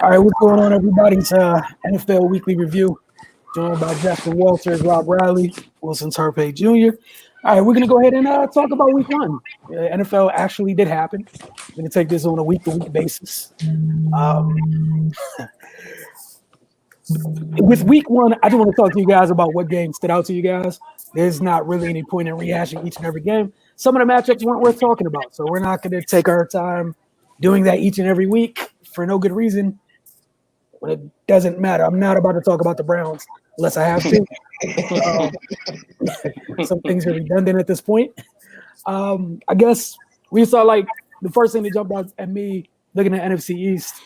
All right, what's going on, everybody? It's NFL Weekly Review, joined by Justin Walters, Rob Riley, Wilson Tarpeh Jr. All right, we're going to go ahead and talk about Week 1. NFL actually did happen. We're going to take this on a week-to-week basis. With Week 1, I just want to talk to you guys about what game stood out to you guys. There's not really any point in rehashing each and every game. Some of the matchups weren't worth talking about, so we're not going to take our time doing that each and every week for no good reason. When it doesn't matter. I'm not about to talk about the Browns unless I have to. Some things are redundant at this point. I guess we saw like the first thing that jumped out at me looking at NFC East.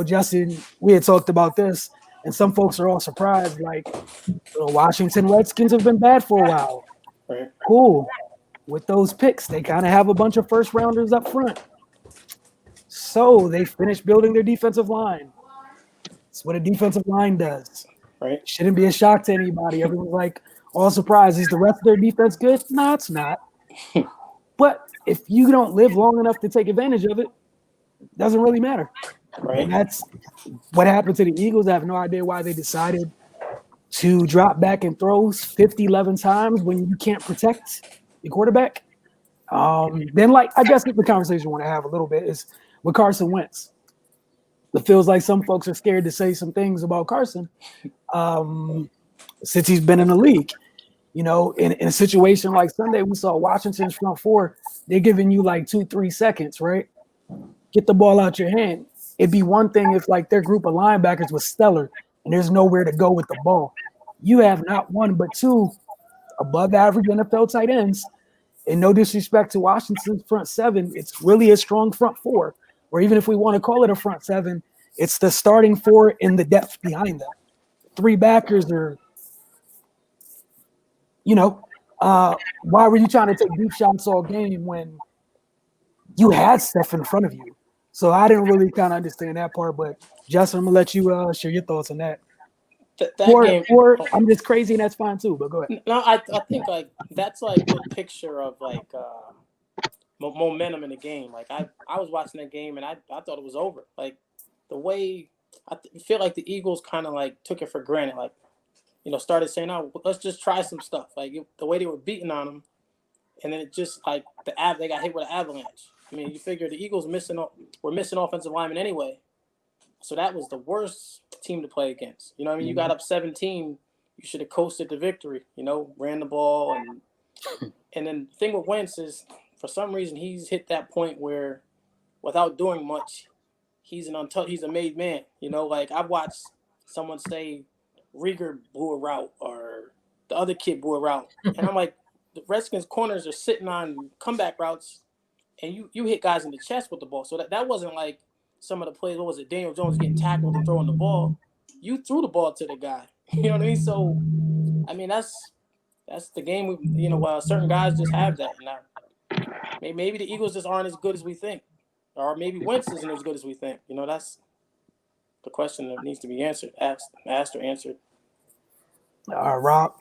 Justin, we had talked about this, and some folks are all surprised. Like, the Washington Redskins have been bad for a while. Right. Cool. With those picks, they kind of have a bunch of first rounders up front. So they finished building their defensive line. That's what a defensive line does. Right. Shouldn't be a shock to anybody. Everyone's like, all surprised. Is the rest of their defense good? No, it's not. But if you don't live long enough to take advantage of it, it doesn't really matter. Right. And that's what happened to the Eagles. I have no idea why they decided to drop back and throw 11 times when you can't protect the quarterback. Then, I guess the conversation I want to have a little bit is with Carson Wentz. It feels like some folks are scared to say some things about Carson since he's been in the league. In a situation like Sunday, we saw Washington's front four. They're giving you 2-3 seconds, right? Get the ball out your hand. It'd be one thing if their group of linebackers was stellar and there's nowhere to go with the ball. You have not one but two above average NFL tight ends. And no disrespect to Washington's front seven, it's really a strong front four. Or even if we want to call it a front seven, it's the starting four in the depth behind them. Three backers are, why were you trying to take deep shots all game when you had Steph in front of you? So I didn't really kind of understand that part. But Justin, I'm gonna let you share your ththoughts on that. Or I'm just crazy and that's fine too. But go ahead. No, I think that's a picture of momentum in the game. I was watching that game and I thought it was over. The way I feel like the Eagles kind of took it for granted. Started saying, "Oh, let's just try some stuff." The way they were beating on them, and then it just they got hit with an avalanche. I mean, you figure the Eagles were missing offensive linemen anyway, so that was the worst team to play against. You got up 17, you should have coasted to victory. Ran the ball and then the thing with Wentz is, for some reason, he's hit that point where, without doing much, he's a made man. I've watched someone say Rieger blew a route or the other kid blew a route, and I'm like, the Redskins corners are sitting on comeback routes, and you hit guys in the chest with the ball. So that wasn't like some of the plays. What was it? Daniel Jones getting tackled and throwing the ball. You threw the ball to the guy. You know what I mean? So, I mean, that's the game. Certain guys just have that. Now, maybe the Eagles just aren't as good as we think, or maybe Wentz isn't as good as we think. That's the question that needs to be asked or answered. Rob.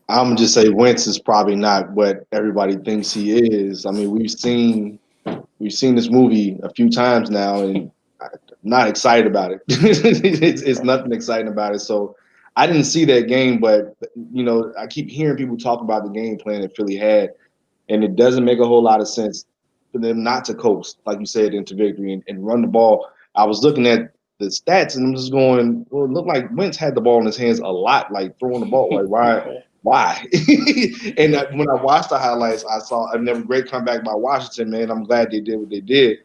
I'm gonna just say Wentz is probably not what everybody thinks he is. I mean, we've seen this movie a few times now, and I'm not excited about it. It's nothing exciting about it. So I didn't see that game, but I keep hearing people talk about the game plan that Philly had, and it doesn't make a whole lot of sense for them not to coast, like you said, into victory and run the ball. I was looking at the stats, and I'm just going, well, it looked like Wentz had the ball in his hands a lot, throwing the ball. Why? And when I watched the highlights, I saw another great comeback by Washington. Man, I'm glad they did what they did,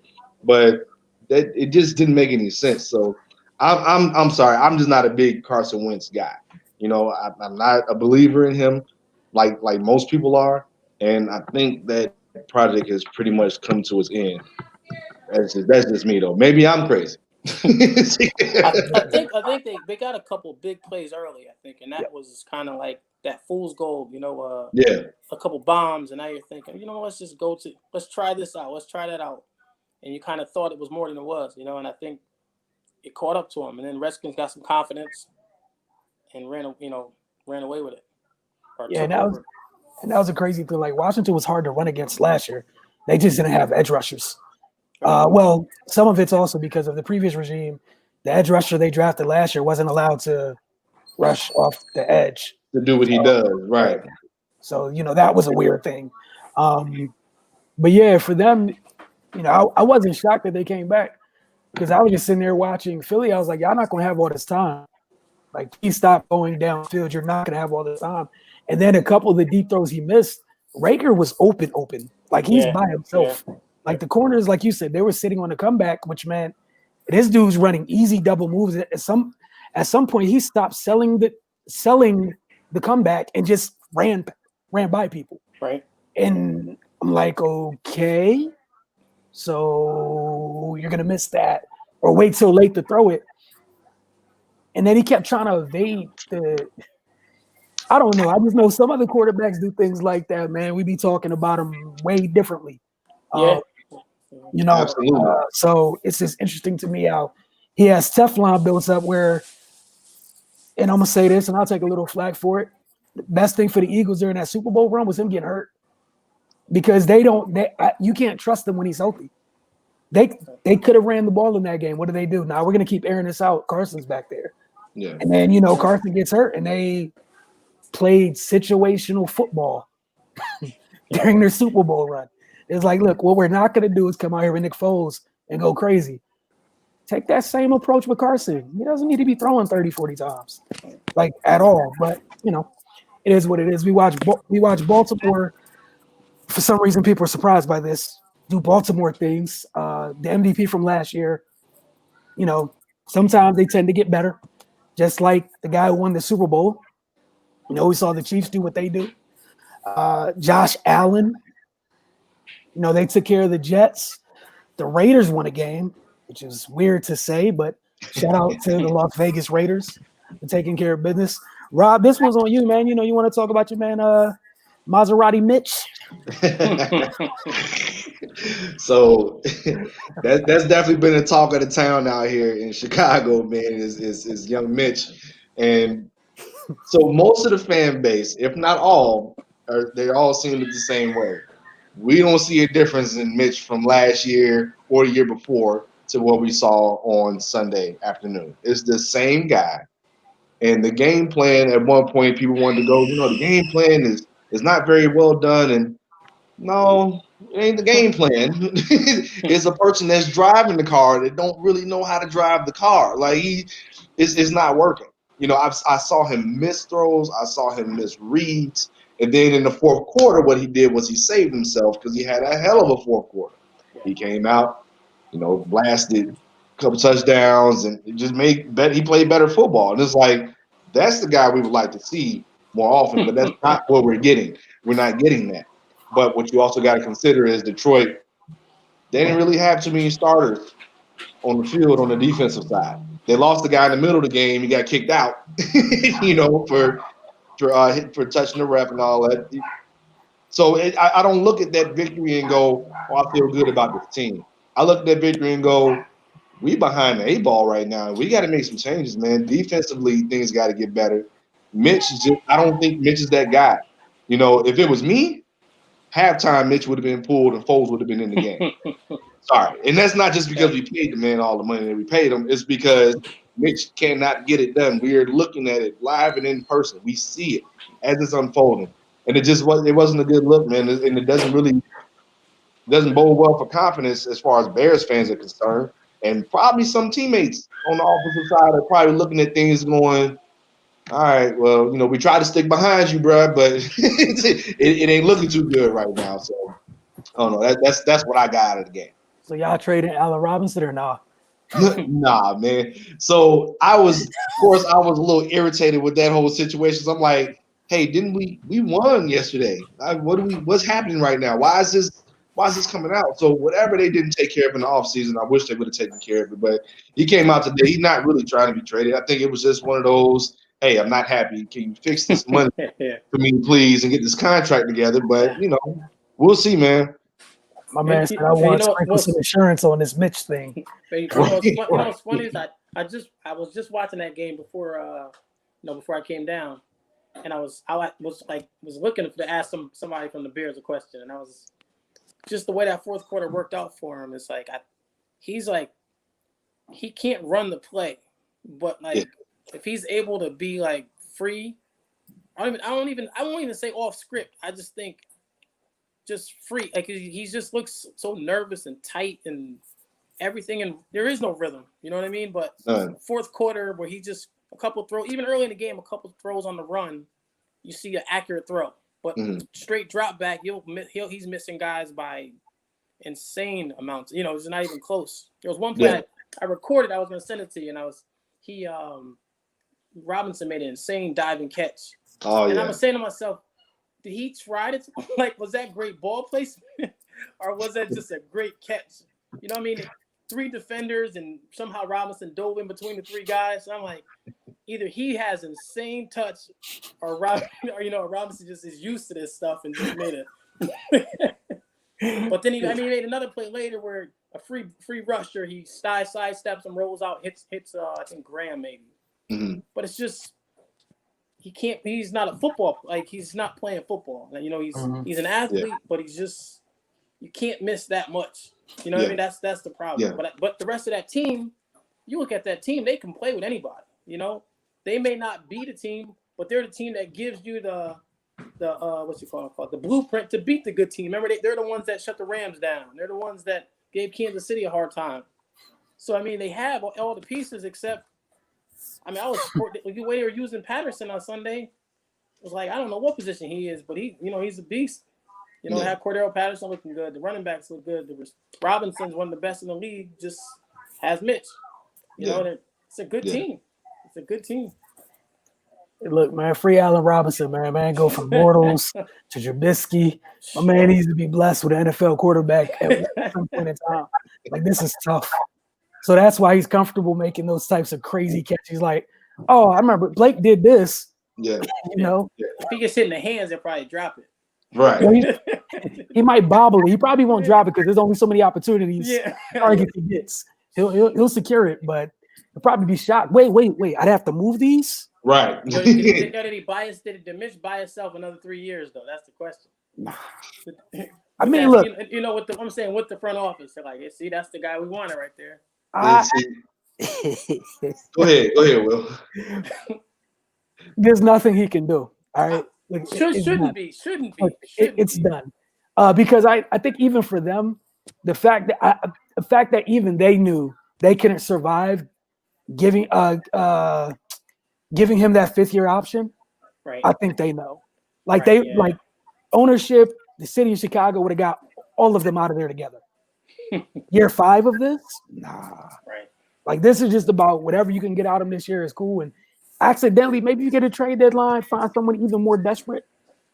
but it just didn't make any sense. So I'm sorry, I'm just not a big Carson Wentz guy. I'm not a believer in him, like most people are, and I think that project has pretty much come to its end. That's just me though. Maybe I'm crazy. I think they got a couple big plays early. I think, and that was kind of like that fool's gold. A couple bombs, and now you're thinking, let's try this out, let's try that out, and you kind of thought it was more than it was, and I think it caught up to him, and then Redskins got some confidence and ran away with it. And that was a crazy thing. Washington was hard to run against last year. They just didn't have edge rushers. Well, some of it's also because of the previous regime. The edge rusher they drafted last year wasn't allowed to rush off the edge. To do what he does, right. So, that was a weird thing. But yeah, for them, I wasn't shocked that they came back because I was just sitting there watching Philly. I was like, y'all not going to have all this time. Like, please stop going downfield. You're not going to have all this time. And then a couple of the deep throws he missed, Rager was open. Like, he's by himself. Yeah. Like, the corners, like you said, they were sitting on the comeback, which, man, this dude's running easy double moves. At some point, he stopped selling the comeback and just ran by people. Right. And I'm like, okay, so you're going to miss that or wait till late to throw it. And then he kept trying to evade I don't know. I just know some other quarterbacks do things like that, man. We be talking about them way differently. Yeah. So it's just interesting to me how he has Teflon built up where, and I'm going to say this, and I'll take a little flack for it. The best thing for the Eagles during that Super Bowl run was him getting hurt because you can't trust them when he's healthy. They could have ran the ball in that game. What do they do? Now we're going to keep airing this out. Carson's back there. Yeah. And then, Carson gets hurt and they played situational football during their Super Bowl run. It's like, look, what we're not going to do is come out here with Nick Foles and go crazy. Take that same approach with Carson. He doesn't need to be throwing 30, 40 times, like at all. But, it is what it is. We watch Baltimore. For some reason, people are surprised by this. Do Baltimore things. The MVP from last year, sometimes they tend to get better, just like the guy who won the Super Bowl. We saw the Chiefs do what they do. Josh Allen, they took care of the Jets. The Raiders won a game, which is weird to say, but shout out to the Las Vegas Raiders for taking care of business. Rob, this one's on you, man. You want to talk about your man, Maserati Mitch? So that's definitely been a talk of the town out here in Chicago, man, is young Mitch. And so most of the fan base, if not all, they all seem the same way. We don't see a difference in Mitch from last year or the year before to what we saw on Sunday afternoon. It's the same guy. And the game plan, at one point, people wanted to go, the game plan is not very well done. And no, it ain't the game plan. It's a person that's driving the car that don't really know how to drive the car. Like, it's not working. I saw him miss throws. I saw him miss reads. And then in the fourth quarter, what he did was he saved himself because he had a hell of a fourth quarter. He came out, blasted a couple touchdowns and just he played better football. And it's like, that's the guy we would like to see more often, but that's not what we're getting. We're not getting that. But what you also got to consider is Detroit, they didn't really have too many starters on the field on the defensive side. They lost the guy in the middle of the game. He got kicked out, for touching the ref and all that. So I don't look at that victory and go, I feel good about this team. I look at that victory and go, we behind the 8-ball right now. We got to make some changes, man. Defensively, things got to get better. I don't think Mitch is that guy. If it was me, halftime Mitch would have been pulled and Foles would have been in the game. Sorry. And that's not just because we paid the man all the money that we paid him. It's because Mitch cannot get it done. We are looking at it live and in person. We see it as it's unfolding. And it wasn't a good look, man. And it doesn't bode well for confidence as far as Bears fans are concerned. And probably some teammates on the offensive side are probably looking at things going, all right, well, we try to stick behind you, bro, but it ain't looking too good right now. So, I don't know. That's what I got out of the game. So y'all trading Allen Robinson or nah? Nah, man. So I was a little irritated with that whole situation. So I'm like, hey, didn't we won yesterday? What's happening right now? Why is this coming out? So whatever they didn't take care of in the offseason, I wish they would have taken care of it. But he came out today. He's not really trying to be traded. I think it was just one of those, hey, I'm not happy. Can you fix this money for me, please, and get this contract together? But, we'll see, man. My man said I want to sprinkle some insurance on this Mitch thing. What's funny is I was just watching that game before I came down, and I was looking to ask somebody from the Bears a question, and I was just the way that fourth quarter worked out for him, it's like he's like he can't run the play, but like if he's able to be like free, I won't even say off script. I just think just free. Like he just looks so nervous and tight and everything, and there is no rhythm. You know what I mean? But fourth quarter where he just a couple throws, even early in the game, a couple throws on the run, you see an accurate throw. But straight drop back, he's missing guys by insane amounts. You know, it's not even close. There was one play I recorded. I was going to send it to you, and Robinson made an insane diving catch. Oh, and I was saying to myself, did he try to was that great ball placement, or was that just a great catch? You know what I mean? 3 defenders, and somehow Robinson dove in between the 3 guys. So I'm like, either he has insane touch, or Robinson just is used to this stuff and just made it. But then he made another play later where a free rusher, he sidesteps and rolls out, hits I think Graham maybe. Mm-hmm. But it's just he's not a football, like he's not playing football. You know, he's an athlete, but he's just, you can't miss that much. You know what I mean? That's the problem. Yeah. But the rest of that team, you look at that team, they can play with anybody. You know, they may not be the team, but they're the team that gives you the the blueprint to beat the good team. Remember, they're the ones that shut the Rams down. They're the ones that gave Kansas City a hard time. So I mean, they have all the pieces except. I mean, the way they were using Patterson on Sunday, it was like I don't know what position he is, but he's a beast. You know, have Cordero Patterson looking good. The running backs look good. Robinson's one of the best in the league. Just has Mitch. You know, it's a good team. It's a good team. Hey, look, man, free Allen Robinson, man. Go from Bortles to Trubisky. My man needs to be blessed with an NFL quarterback at some point in time. Like, this is tough. So that's why he's comfortable making those types of crazy catches. Like, oh, I remember Blake did this. Yeah. You know? If he gets hit in the hands, he'll probably drop it. Right. He might bobble it. He probably won't drop it because there's only so many opportunities targets he gets. He'll secure it, but he'll probably be shot. Wait. I'd have to move these? Right. Did Mitch buy himself another 3 years, though? That's the question. I mean, look. You know, I'm saying with the front office, they're like, see, that's the guy we wanted right there. Go ahead, Will. There's nothing he can do. All right. Shouldn't be. It's done. Because I think even for them, the fact that even they knew they couldn't survive giving him that 5th-year option. Right. I think they know. Like like ownership, the city of Chicago would have got all of them out of there together. Year 5 of this? Nah. Right. Like, this is just about whatever you can get out of them this year is cool. And accidentally, maybe you get a trade deadline, find someone even more desperate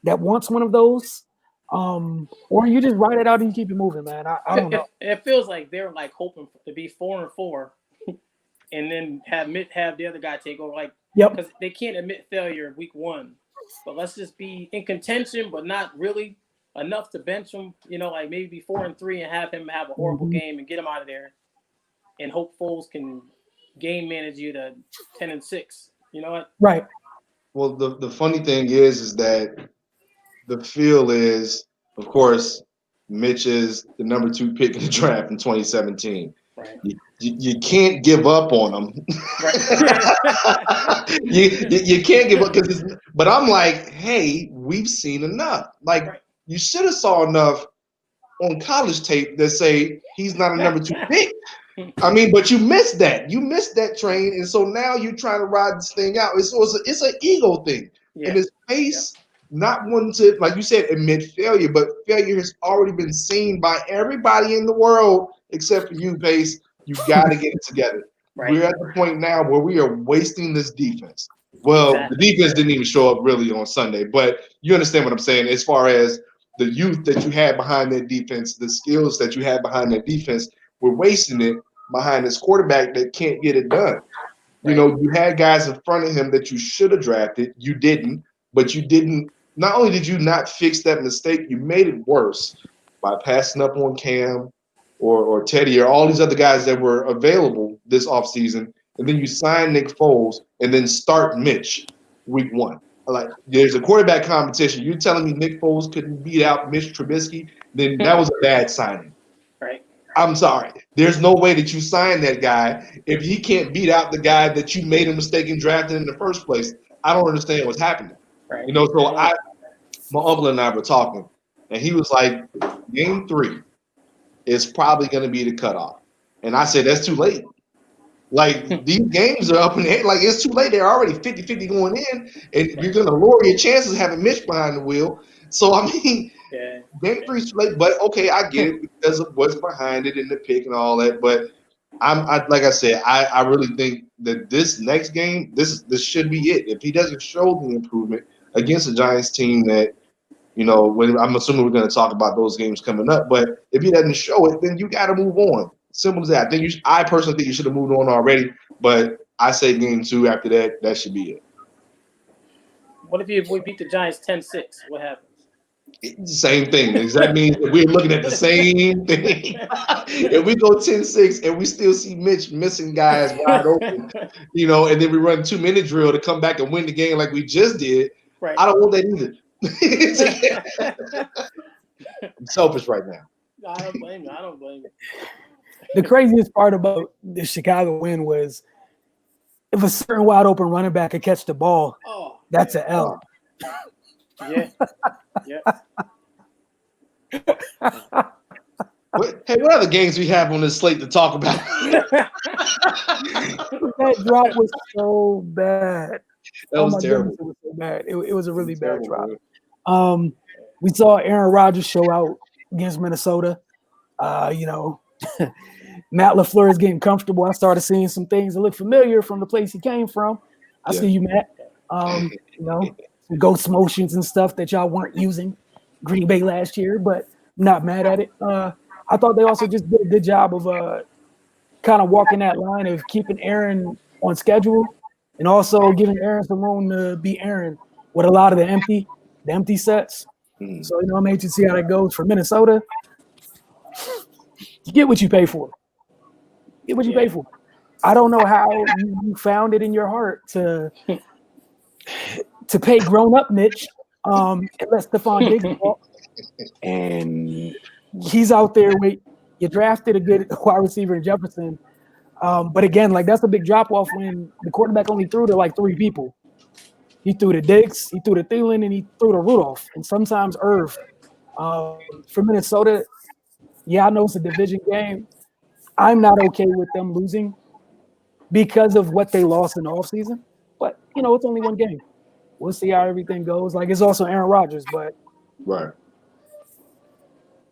that wants one of those. Or you just ride it out and you keep it moving, man. I don't know. It feels like they're like hoping to be 4-4 and then have the other guy take over. Like, because they can't admit failure in week 1. But let's just be in contention, but not really enough to bench him, you know, like maybe be 4-3 and have him have a horrible game and get him out of there, and hope Foles can game manage you to 10-6. You know what? Right. Well, the funny thing is that the feel is, of course, Mitch is the number 2 pick in the draft in 2017. Right. You can't give up on him. Right. you can't give up but I'm like, hey, we've seen enough. Like, you should have saw enough on college tape that say he's not a number 2 pick. I mean, but you missed that. You missed that train, and so now you're trying to ride this thing out. It's an ego thing. And his pace, not wanting to, like you said, admit failure, but failure has already been seen by everybody in the world except for you, Pace. You got to get it together. Right. We're at the point now where we are wasting this defense. Well, the defense didn't even show up really on Sunday, but you understand what I'm saying as far as the youth that you had behind that defense, the skills that you had behind that defense, we're wasting it behind this quarterback that can't get it done. Right. You know, you had guys in front of him that you should have drafted. You didn't, but you didn't. Not only did you not fix that mistake, you made it worse by passing up on Cam or Teddy or all these other guys that were available this offseason. And then you sign Nick Foles and then start Mitch week 1. Like, there's a quarterback competition. You're telling me Nick Foles couldn't beat out Mitch Trubisky? then that was a bad signing. Right. I'm sorry. There's no way that you sign that guy if he can't beat out the guy that you made a mistake in drafting in the first place. I don't understand what's happening. Right. So my uncle and I were talking, and he was like, game 3 is probably going to be the cutoff. And I said, that's too late. Like, these games are up in the air. Like, it's too late. They're already 50-50 going in, and you're going to lower your chances of having Mitch behind the wheel. So, I mean, game 3 is too late. But, okay, I get it because of what's behind it and the pick and all that. But, like I said, I really think that this next game, this should be it. If he doesn't show the improvement against the Giants team that, when I'm assuming we're going to talk about those games coming up, but if he doesn't show it, then you got to move on. Simple as that. I personally think you should have moved on already, but I say game 2 after that should be it. What if we beat the Giants 10-6? What happens? It's the same thing. Does that mean that we're looking at the same thing? If we go 10-6 and we still see Mitch missing guys wide open, and then we run 2-minute drill to come back and win the game like we just did, right. I don't want that either. I'm selfish right now. I don't blame you. The craziest part about the Chicago win was if a certain wide open running back could catch the ball, that's an L. Yeah. What other games we have on this slate to talk about? That drop was so bad. That was terrible. Goodness, it was so bad. It was a really bad drop. We saw Aaron Rodgers show out against Minnesota. Matt LaFleur is getting comfortable. I started seeing some things that look familiar from the place he came from. I see you, Matt. Some ghost motions and stuff that y'all weren't using Green Bay last year, but I'm not mad at it. I thought they also just did a good job of kind of walking that line of keeping Aaron on schedule and also giving Aaron some room to be Aaron with a lot of the empty sets. So, I'm anxious to see how that goes for Minnesota. You get what you pay for. Pay for. I don't know how you found it in your heart to pay grown-up Mitch and let Stephon Diggs walk. And he's out there you drafted a good wide receiver in Jefferson. But again, that's a big drop-off when the quarterback only threw to 3 people. He threw to Diggs, he threw to Thielen, and he threw to Rudolph, and sometimes Irv. For Minnesota, I know it's a division game. I'm not okay with them losing because of what they lost in the offseason. But, it's only one game. We'll see how everything goes. It's also Aaron Rodgers, but right.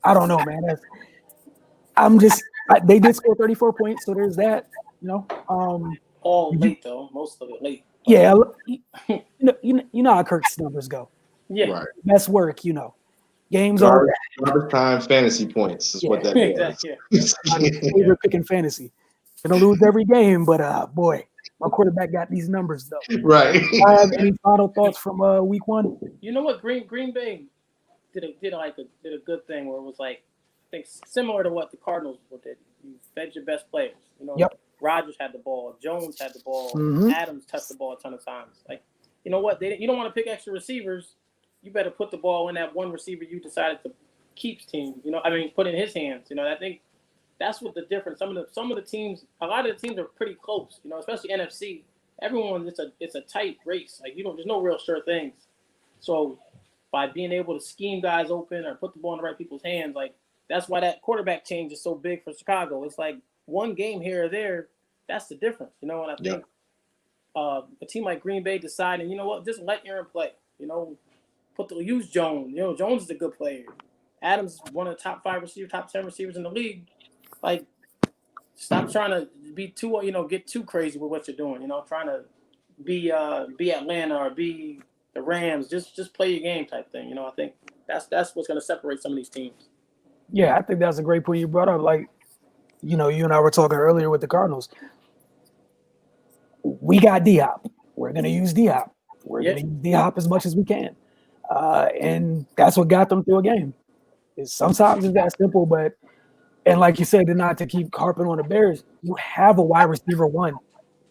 I don't know, man. They did score 34 points, so there's that, all late, though. Most of it late. Yeah. You know how Kirk's numbers go. Yeah. Right. Best work, Games over. Garbage time fantasy points is what that is. Exactly. Favorite picking fantasy. Gonna lose every game, but boy, my quarterback got these numbers though. Right. Any final thoughts from week 1? You know what? Green Bay did a good thing where it was I think similar to what the Cardinals did. You fed your best players. Yep. Rodgers had the ball, Jones had the ball, Adams touched the ball a ton of times. You know what? You don't want to pick extra receivers. You better put the ball in that one receiver you decided to keep team. Put in his hands. I think that's what the difference. Some of the teams, a lot of the teams are pretty close. Especially NFC. Everyone, it's a tight race. There's no real sure things. So by being able to scheme guys open or put the ball in the right people's hands, that's why that quarterback change is so big for Chicago. It's one game here or there. That's the difference. And I think a team like Green Bay deciding, just let Aaron play. Use Jones. Jones is a good player. Adams is one of the top 5 receivers, top 10 receivers in the league. Stop trying to be too, get too crazy with what you're doing. Trying to be Atlanta or be the Rams. Just play your game type thing. I think that's what's going to separate some of these teams. Yeah, I think that's a great point you brought up. You and I were talking earlier with the Cardinals. We got D-Hop. We're going to use D-Hop. We're going to use D-Hop as much as we can. And that's what got them through a game. Sometimes it's that simple, and like you said, not to keep harping on the Bears, you have a wide receiver 1.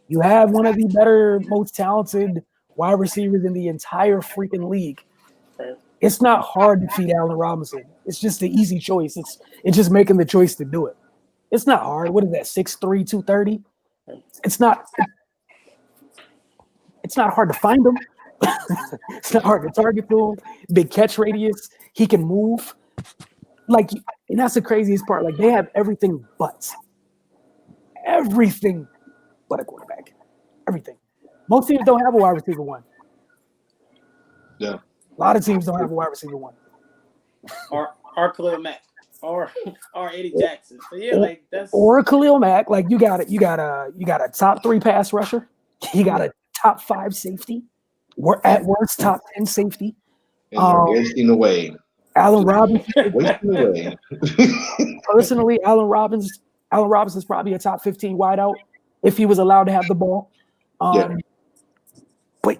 You have one of the better, most talented wide receivers in the entire freaking league. It's not hard to feed Allen Robinson. It's just the easy choice. It's just making the choice to do it. It's not hard. What is that? 6'3", 230? It's not hard to find him. It's not hard to target to him. Big catch radius. He can move. Like, and that's the craziest part. Like, they have everything but a quarterback. Everything. Most teams don't have a wide receiver one. Yeah. A lot of teams don't have a wide receiver one. Or Khalil Mack. Or Eddie Jackson. So yeah, like that's or Khalil Mack. Like you got a top 3 pass rusher. You got a top 5 safety. We're at worst top 10 safety. And they're wasting away. Allen Robinson. Wasting away. Personally, Allen Robinson's probably a top 15 wideout if he was allowed to have the ball. But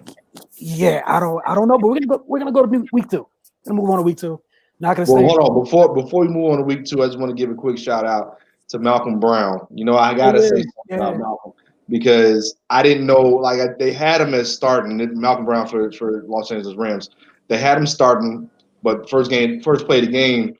yeah, I don't know. But we're gonna go to week 2. We're gonna move on to week 2. Not gonna say. Hold on. Before we move on to week 2, I just want to give a quick shout out to Malcolm Brown. You know, I gotta say something about Malcolm because I didn't know. Like they had him as starting. Malcolm Brown for Los Angeles Rams. They had him starting, but first play of the game,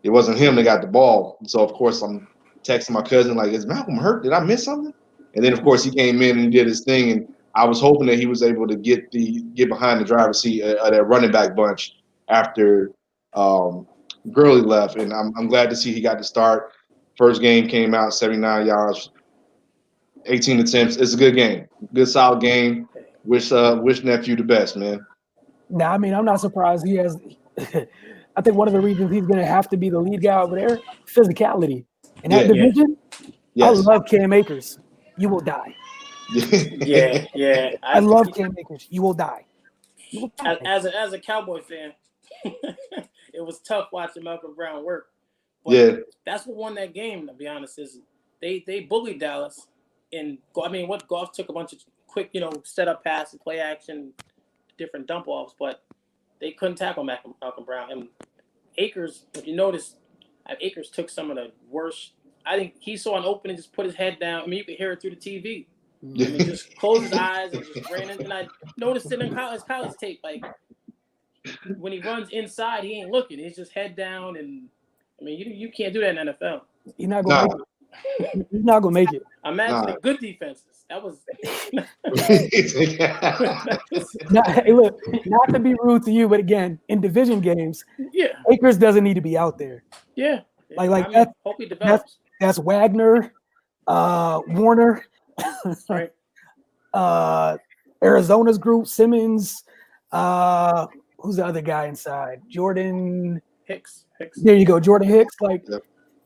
it wasn't him that got the ball. So of course I'm texting my cousin like, "Is Malcolm hurt? Did I miss something?" And then of course he came in and did his thing, and I was hoping that he was able to get behind the driver's seat of that running back bunch after Gurley left, and I'm glad to see he got to start. First game came out 79 yards, 18 attempts. It's a good game, good solid game. Wish nephew the best, man. Nah, I mean I'm not surprised he has. I think one of the reasons he's going to have to be the lead guy over there, physicality. In that division, yes. I love Cam Akers. You will die. Yeah. I love Cam Akers. You will die. As a Cowboy fan, it was tough watching Malcolm Brown work. But that's what won that game, to be honest, is they bullied Dallas. And I mean, what Goff took a bunch of quick, set up passes, play action, different dump offs, but they couldn't tackle Malcolm Brown. And Akers, if you notice, Akers took some of the worst. I think he saw an opening, just put his head down. I mean, you could hear it through the TV. I mean, just closed his eyes and just ran in. And I noticed it in his college tape, like when he runs inside, he ain't looking. He's just head down. And I mean, you can't do that in the NFL. You're not gonna make it. You're not gonna make it. Imagine the good defenses. That was. Hey, look, not to be rude to you, but again, in division games, Akers doesn't need to be out there. Yeah, like that. Hope he develops. That's Wagner, Warner, right? Arizona's group, Simmons. Who's the other guy inside? Jordan Hicks. There you go, Jordan Hicks. Like,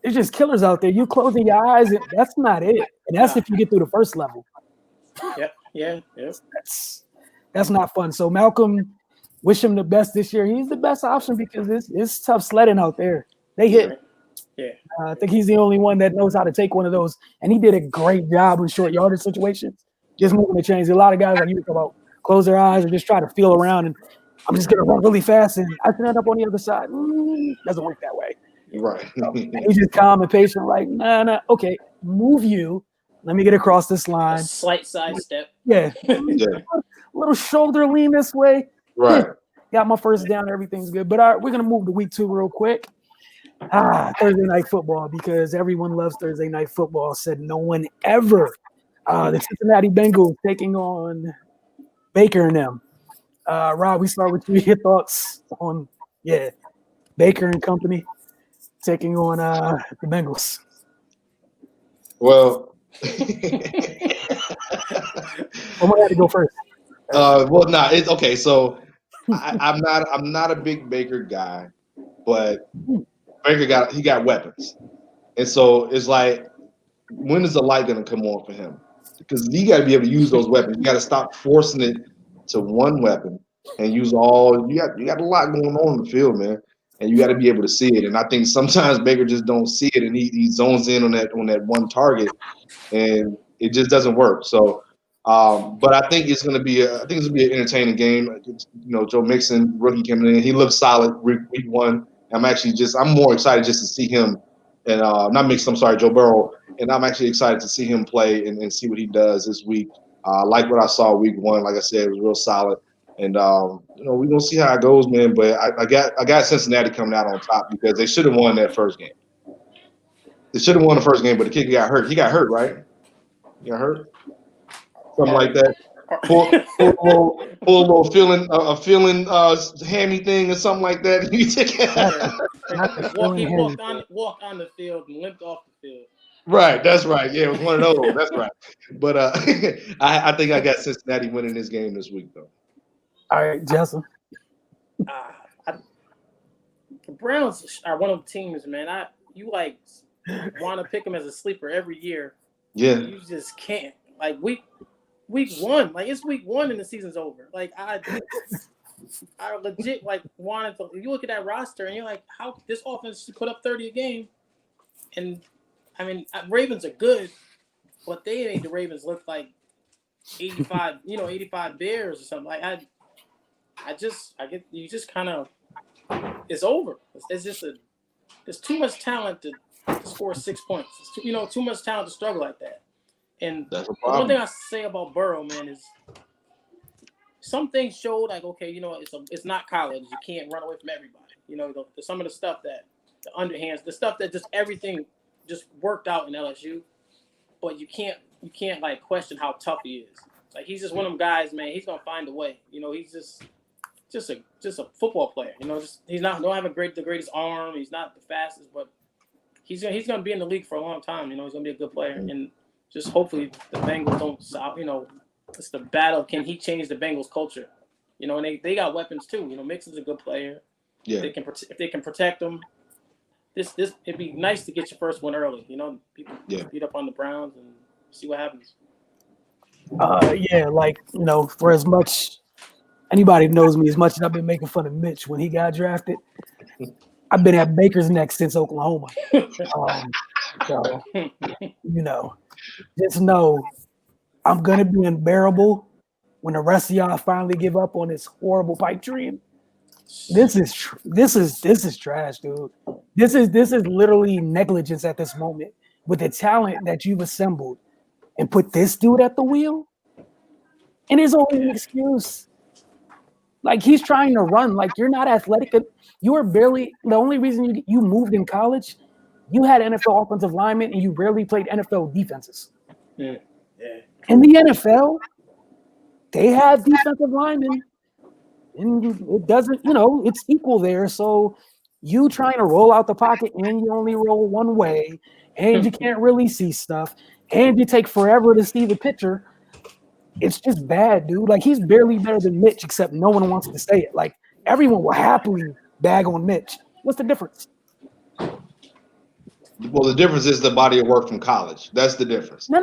there's just killers out there. You closing your eyes, and that's not it. And that's if you get through the first level. Yeah. That's not fun. So Malcolm, wish him the best this year. He's the best option because it's tough sledding out there. They hit. Right. Yeah. I think he's the only one that knows how to take one of those, and he did a great job in short yardage situations. Just moving the chains. A lot of guys, like you talk about, close their eyes or just try to feel around, and I'm just gonna run really fast, and I can end up on the other side. Doesn't work that way. Right. He's just calm and patient. Like, nah. Okay, move you. Let me get across this line. A slight side step. Yeah. Little shoulder lean this way. Right. Got my first down. Everything's good. But all right, we're gonna move to week 2 real quick. Thursday night football, because everyone loves Thursday night football. Said no one ever. The Cincinnati Bengals taking on Baker and them. Rob, we start with you. Your thoughts on Baker and company taking on the Bengals. Well, I'm gonna have to go first. It's okay. So I'm not a big Baker guy, but Baker got weapons, and so it's like, when is the light gonna come on for him? Because you got to be able to use those weapons. You got to stop forcing it to one weapon and use all. You got a lot going on in the field, man, and you got to be able to see it. And I think sometimes Baker just don't see it, and he zones in on that one target, and it just doesn't work. So, but I think it's going to be an entertaining game. Joe Mixon, rookie coming in, he looks solid week 1. I'm more excited just to see him, and not Mixon. I'm sorry, Joe Burrow, and I'm actually excited to see him play and see what he does this week. Like what I saw week 1, like I said, it was real solid. And we're gonna see how it goes, man. But I got Cincinnati coming out on top because they should have won that first game. They should have won the first game, but the kicker got hurt. He got hurt, right? He got hurt, something like that. Pull a little feeling hammy thing or something like that. He walked on the field and limped off the field. Right, that's right. Yeah, it was one of those. That's right. But I think I got Cincinnati winning this game this week, though. All right, Justin. The Browns are one of the teams, man. You want to pick them as a sleeper every year. Yeah. You just can't. Like week one, it's week one and the season's over. Like I legit wanted to. You look at that roster and you're like, how this offense should put up 30 a game, and I mean Ravens are good, but they made the Ravens look like 85, 85 Bears or something. Like you just kind of, it's over. It's just there's too much talent to score 6 points. It's too much talent to struggle like that. And that's a the problem. one thing I say about Burrow, man, is some things showed like, okay, it's not college. You can't run away from everybody. Some of the stuff that the underhands, the stuff that just everything just worked out in LSU, but you can't question how tough he is. Like he's just one of them guys, man. He's gonna find a way. He's just a football player. Don't have the greatest arm. He's not the fastest, but he's gonna be in the league for a long time. He's gonna be a good player, and just hopefully the Bengals don't stop. It's the battle. Can he change the Bengals culture? And they got weapons too. Mixon's a good player. Yeah. If they can protect him, this it'd be nice to get your first one early. People beat up on the Browns and see what happens. For as much anybody knows me, as much as I've been making fun of Mitch when he got drafted, I've been at Baker's neck since Oklahoma. Just know I'm gonna be unbearable when the rest of y'all finally give up on this horrible pipe dream. This is trash, dude. This is literally negligence at this moment with the talent that you've assembled, and put this dude at the wheel. And there's always an excuse. Like he's trying to run. Like you're not athletic. You are barely the only reason you moved in college. You had NFL offensive linemen and you rarely played NFL defenses. Yeah. In the NFL, they have defensive linemen, and it doesn't. It's equal there. So you trying to roll out the pocket and you only roll one way, and you can't really see stuff, and you take forever to see the picture. It's just bad, dude. Like he's barely better than Mitch, except no one wants to say it. Like everyone will happily bag on Mitch. What's the difference? Well, the difference is the body of work from college. That's the difference. No.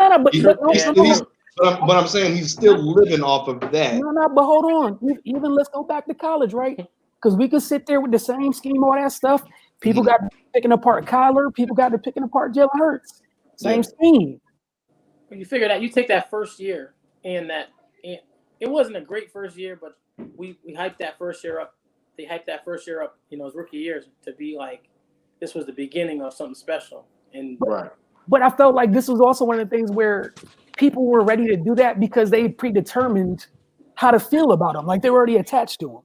But I'm saying he's still living off of that. No. But hold on. Even let's go back to college, right? Because we could sit there with the same scheme, all that stuff. People got to picking apart Kyler. People got to picking apart Jalen Hurts. Same scheme. When you figure that, you take that first year, and it wasn't a great first year, but we hyped that first year up. They hyped that first year up, his rookie years to be like, this was the beginning of something special. And right. But I felt like this was also one of the things where people were ready to do that because they predetermined how to feel about him. Like they were already attached to him.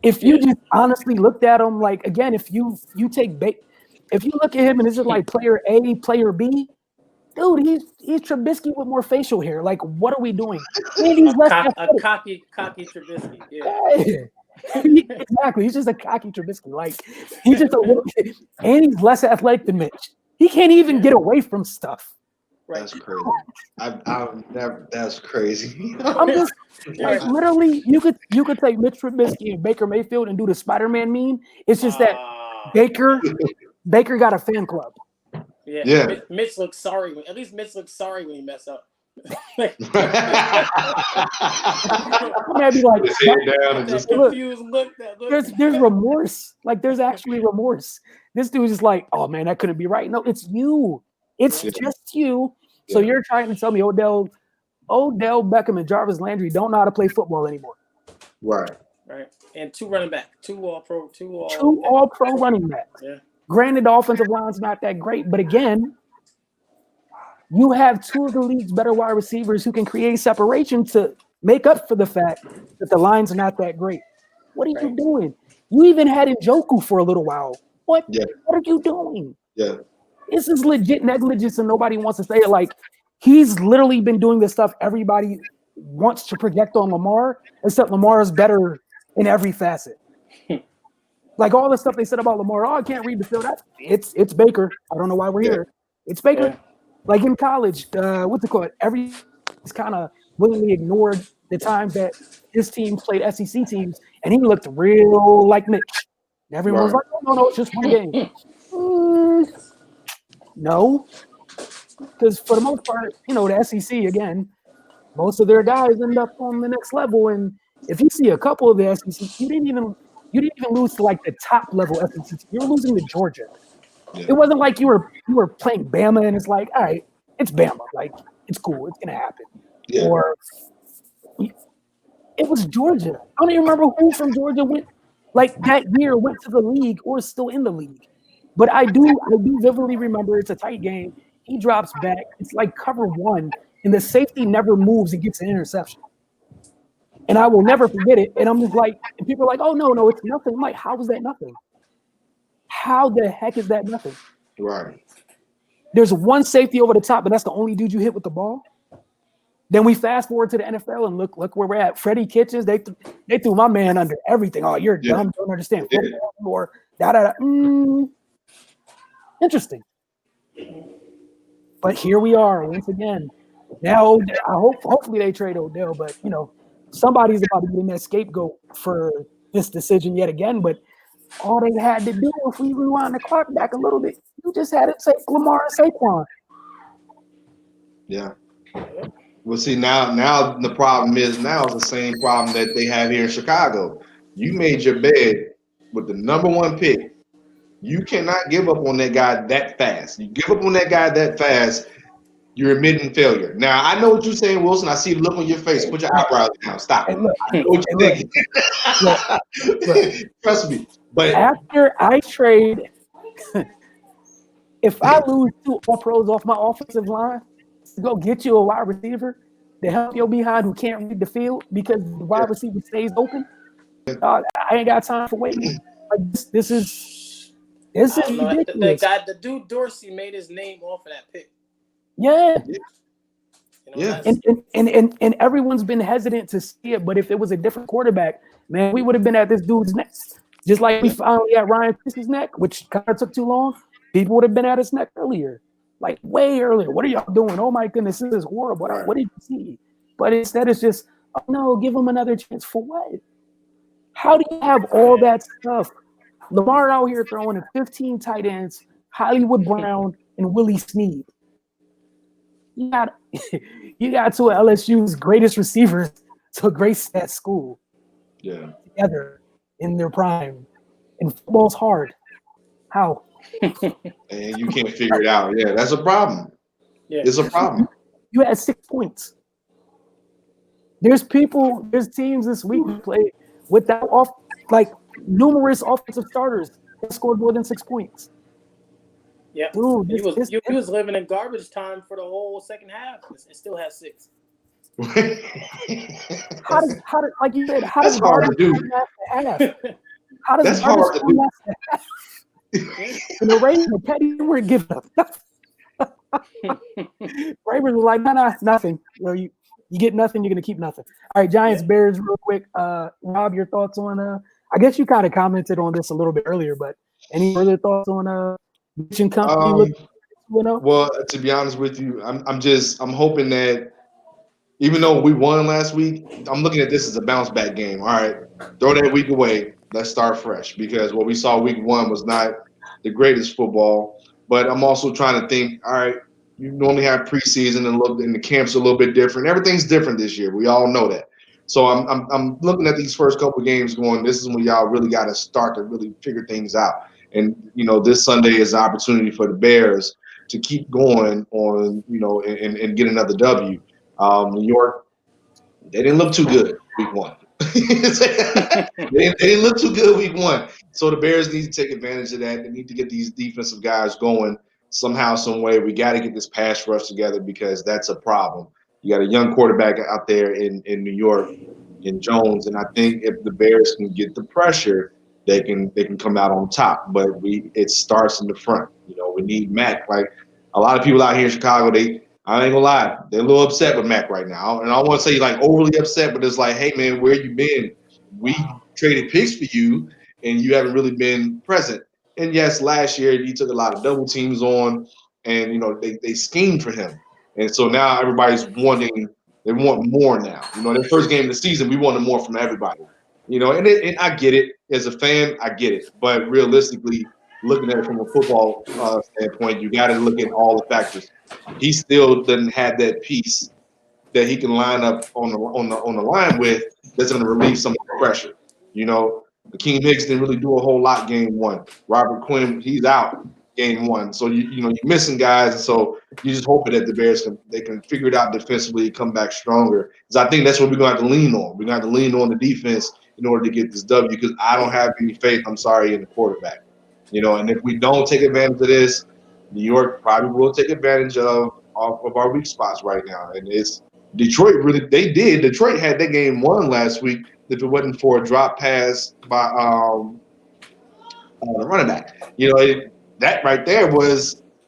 If you just honestly looked at him, like again, if you look at him and it's just like player A, player B, dude, he's Trubisky with more facial hair. Like, what are we doing? And he's a cocky Trubisky. Yeah. Exactly. He's just a cocky Trubisky. Like he's just a little kid, and he's less athletic than Mitch. He can't even get away from stuff. Right. That's crazy. That's crazy. I'm just literally, you could take Mitch Trubisky and Baker Mayfield and do the Spider-Man meme. It's just that Baker got a fan club. Yeah. Mitch looks sorry. At least Mitch looks sorry when he messed up. I'd be like, confused look. There's remorse. Like there's actually remorse. This dude's just like, oh man, that couldn't be right. No, it's you. It's just you. So you're trying to tell me Odell Beckham and Jarvis Landry don't know how to play football anymore. Right. And two running back, two all pro running backs. Yeah. Granted, the offensive line's not that great, but again, you have two of the league's better wide receivers who can create separation to make up for the fact that the line's not that great. What are you doing? You even had Njoku for a little while. What? Yeah. What are you doing? Yeah. This is legit negligence, and nobody wants to say it. Like, he's literally been doing this stuff everybody wants to project on Lamar, except Lamar is better in every facet. Like all the stuff they said about Lamar, I can't read the field. It's Baker. I don't know why we're here. It's Baker. Yeah. Like in college, what's it called? Everybody's kind of willingly ignored the times that his team played SEC teams, and he looked real like Mitch. Everyone was like, no, it's just one game. No, because for the most part, the SEC, again, most of their guys end up on the next level. And if you see a couple of the SEC, you didn't even lose to like the top level SEC. You were losing to Georgia. Yeah. It wasn't like you were playing Bama and it's like, all right, it's Bama. Like, it's cool. It's going to happen. Yeah. Or it was Georgia. I don't even remember who from Georgia went to the league or is still in the league. But I do vividly remember it's a tight game. He drops back. It's like cover one, and the safety never moves and gets an interception. And I will never forget it. And I'm just like, and people are like, oh, no, it's nothing. I'm like, how is that nothing? How the heck is that nothing? Right. There's one safety over the top, but that's the only dude you hit with the ball. Then we fast forward to the NFL and look where we're at. Freddie Kitchens, they threw my man under everything. Oh, you're dumb, don't understand football or da-da-da. Interesting. But here we are once again. Now, hopefully they trade Odell, but, somebody's about to be in that scapegoat for this decision yet again. But all they had to do, if we rewind the clock back a little bit, you just had to take Lamar and Saquon. Yeah. Well, see, now the problem is it's the same problem that they have here in Chicago. You made your bed with the number one pick. You cannot give up on that guy that fast. You give up on that guy that fast, you're admitting failure. Now, I know what you're saying, Wilson. I see the look on your face. Put your eyebrows down. Stop. I know what you're thinking. Look. Trust me. But after I trade, if I lose 2 All-Pros off my offensive line to go get you a wide receiver to help your behind who can't read the field because the wide receiver stays open, I ain't got time for waiting. Like this is ridiculous. The dude Dorsey made his name off of that pick. Yeah. And everyone's been hesitant to see it, but if it was a different quarterback, man, we would have been at this dude's neck. Just like we finally at Ryan Chris's neck, which kind of took too long. People would have been at his neck earlier, like way earlier. What are y'all doing? Oh my goodness, this is horrible. What did you see? But instead it's just, oh no, give him another chance for what? How do you have all that stuff? Lamar out here throwing in 15 tight ends, Hollywood Brown, and Willie Snead. You got two of LSU's greatest receivers to grace that school. Yeah. Together in their prime. And football's hard. How? And you can't figure it out. Yeah, that's a problem. Yeah. It's a problem. You had 6 points. There's teams this week who play without numerous offensive starters that scored more than 6 points. Yeah, dude, he was living in garbage time for the whole second half. It still has 6. How does like you said? How that's does hard to do. How does that's hard to do? And the Ravens, Petty weren't giving up. Ravens was like, no, nothing. You get nothing. You're gonna keep nothing. All right, Giants Bears, real quick. Rob, your thoughts on? I guess you kind of commented on this a little bit earlier, but any further thoughts on? Well, to be honest with you, I'm hoping that even though we won last week, I'm looking at this as a bounce back game. All right, throw that week away. Let's start fresh because what we saw week 1 was not the greatest football. But I'm also trying to think. All right, you normally have preseason and the camps are a little bit different. Everything's different this year. We all know that. So I'm looking at these first couple of games going. This is when y'all really got to start to really figure things out. And, this Sunday is an opportunity for the Bears to keep going on, and get another W. New York, they didn't look too good week 1. they didn't look too good week 1. So the Bears need to take advantage of that. They need to get these defensive guys going somehow, some way. We got to get this pass rush together because that's a problem. You got a young quarterback out there in New York, in Jones, and I think if the Bears can get the pressure, they can come out on top. But it starts in the front. You know, we need Mac. Like a lot of people out here in Chicago, I ain't gonna lie, they're a little upset with Mac right now. And I don't want to say like overly upset, but it's like, hey man, where you been? We traded picks for you, and you haven't really been present. And yes, last year he took a lot of double teams on, and you know they schemed for him. And so now everybody's wanting. They want more now. You know, their first game of the season, we wanted more from everybody. You know, and I get it as a fan, I get it. But realistically, looking at it from a football standpoint, you got to look at all the factors. He still doesn't have that piece that he can line up on the line with that's going to relieve some of the pressure. You know, Akeem Hicks didn't really do a whole lot game one. Robert Quinn, he's out game one. So you're missing guys, and so you just hoping that the Bears can figure it out defensively, come back stronger. Because I think that's what we're going to have to lean on. We're going to have to lean on the defense in order to get this W. Because I don't have any faith, I'm sorry, in the quarterback. You know, and if we don't take advantage of this, New York probably will take advantage of our weak spots right now. And it's Detroit really they did. Detroit had their game won last week if it wasn't for a drop pass by the running back. You know, that right there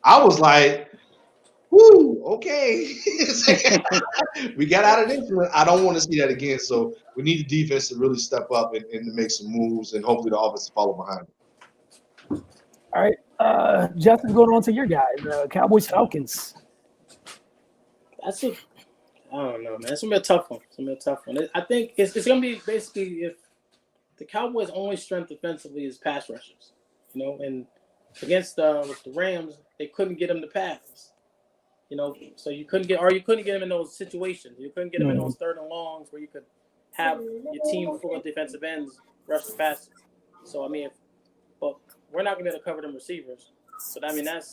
I was like, whoo, okay. We got out of this. I don't want to see that again. So we need the defense to really step up and to make some moves, and hopefully the offense to follow behind. All right, Justin, going on to your guys, Cowboys Falcons. I don't know, man. It's gonna be a tough one. I think it's gonna be basically if the Cowboys' only strength defensively is pass rushers, you know, and against with the Rams, they couldn't get them to pass, you know, so you couldn't get them in those situations. You couldn't get them in those third and longs where you could have your team full of defensive ends rush the passes. So I mean, but we're not gonna be able to cover them receivers. But I mean, it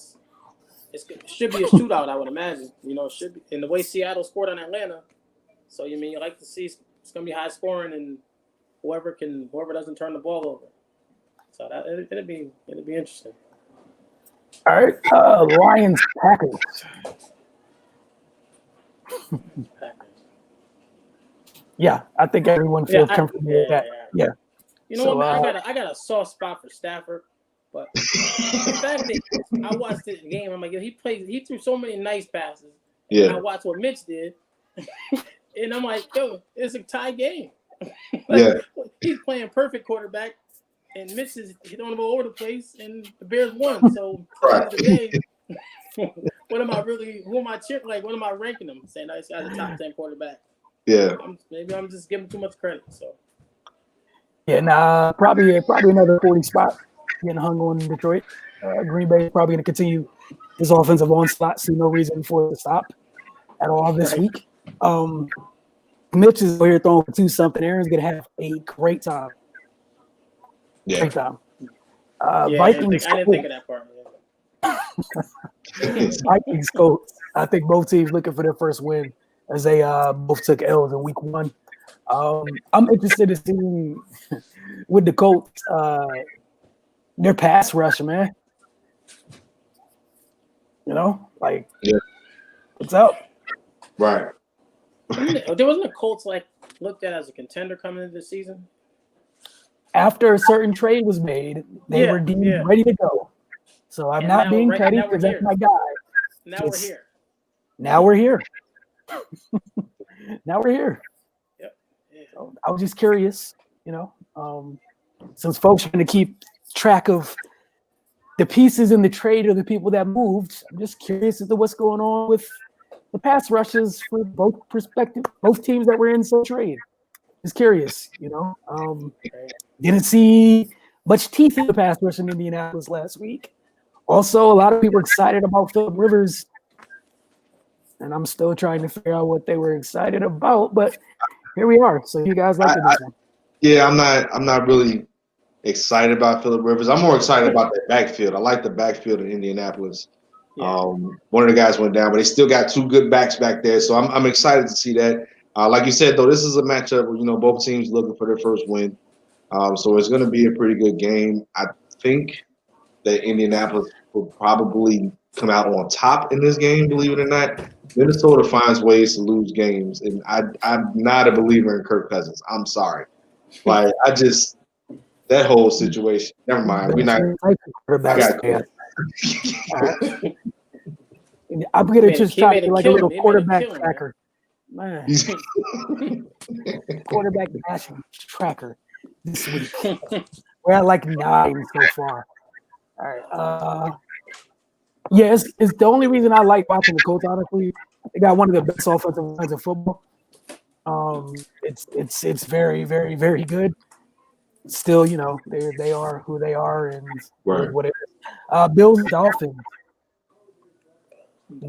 should be a shootout, I would imagine. You know, it should be in the way Seattle scored on Atlanta. So you mean you like to see it's gonna be high scoring and whoever doesn't turn the ball over. So it'll be interesting. All right, Lions Packers. Yeah, I think everyone feels comfortable with that. Yeah. You know what, man? I got a soft spot for Stafford, but the fact that I watched the game, I'm like, he threw so many nice passes. Yeah. And I watched what Mitch did, and I'm like, yo, it's a tie game. He's playing perfect quarterback, and Mitch is throwing him all over the place, and the Bears won. So at the end of the day, what am I really? Who am I cheering? Like, what am I ranking him? Saying this guy's a top 10 quarterback. Yeah. Maybe I'm just giving too much credit. So. Yeah, nah, probably another 40 spot getting hung on Detroit. Green Bay is probably going to continue his offensive onslaught. See no reason for it to stop at all this week. Mitch is here throwing for 2-something. Aaron's going to have a great time. Yeah. Great time. Vikings. I didn't think of that part. Vikings Colts. I think both teams looking for their first win as they both took L's in week 1. I'm interested in seeing with the Colts their pass rush, man. You know, like what's up? Right. There wasn't a Colts looked at as a contender coming into the season. After a certain trade was made, they were deemed ready to go. So I'm not being petty because that's my guy. Now we're here. Now we're here. Now we're here. Yep. Yeah. So I was just curious, you know, since folks are going to keep track of the pieces in the trade or the people that moved. I'm just curious as to what's going on with the pass rushes for both teams that were in some trade. Just curious, you know. Didn't see much teeth in the pass rush in Indianapolis last week. Also, a lot of people were excited about Phillip Rivers, and I'm still trying to figure out what they were excited about. But here we are. So you guys like this one? Yeah, I'm not really excited about Phillip Rivers. I'm more excited about that backfield. I like the backfield in Indianapolis. Yeah. One of the guys went down, but they still got 2 good backs back there. So I'm excited to see that. Like you said, though, this is a matchup where, you know, both teams looking for their first win. So it's going to be a pretty good game. I think that Indianapolis will probably come out on top in this game, believe it or not. Minnesota finds ways to lose games, and I'm not a believer in Kirk Cousins. I'm sorry. Like, that whole situation. Never mind. We're not. I got quit. I'm gonna just try to be like a little He quarterback made a tracker. Man. Quarterback bashing tracker this week. We're at like 9 so far. All right. Yeah, it's the only reason I like watching the Colts, honestly. They got one of the best offensive lines of football. It's very, very, very good. Still, you know, they are who they are, and Right. what it is. Bills Dolphins.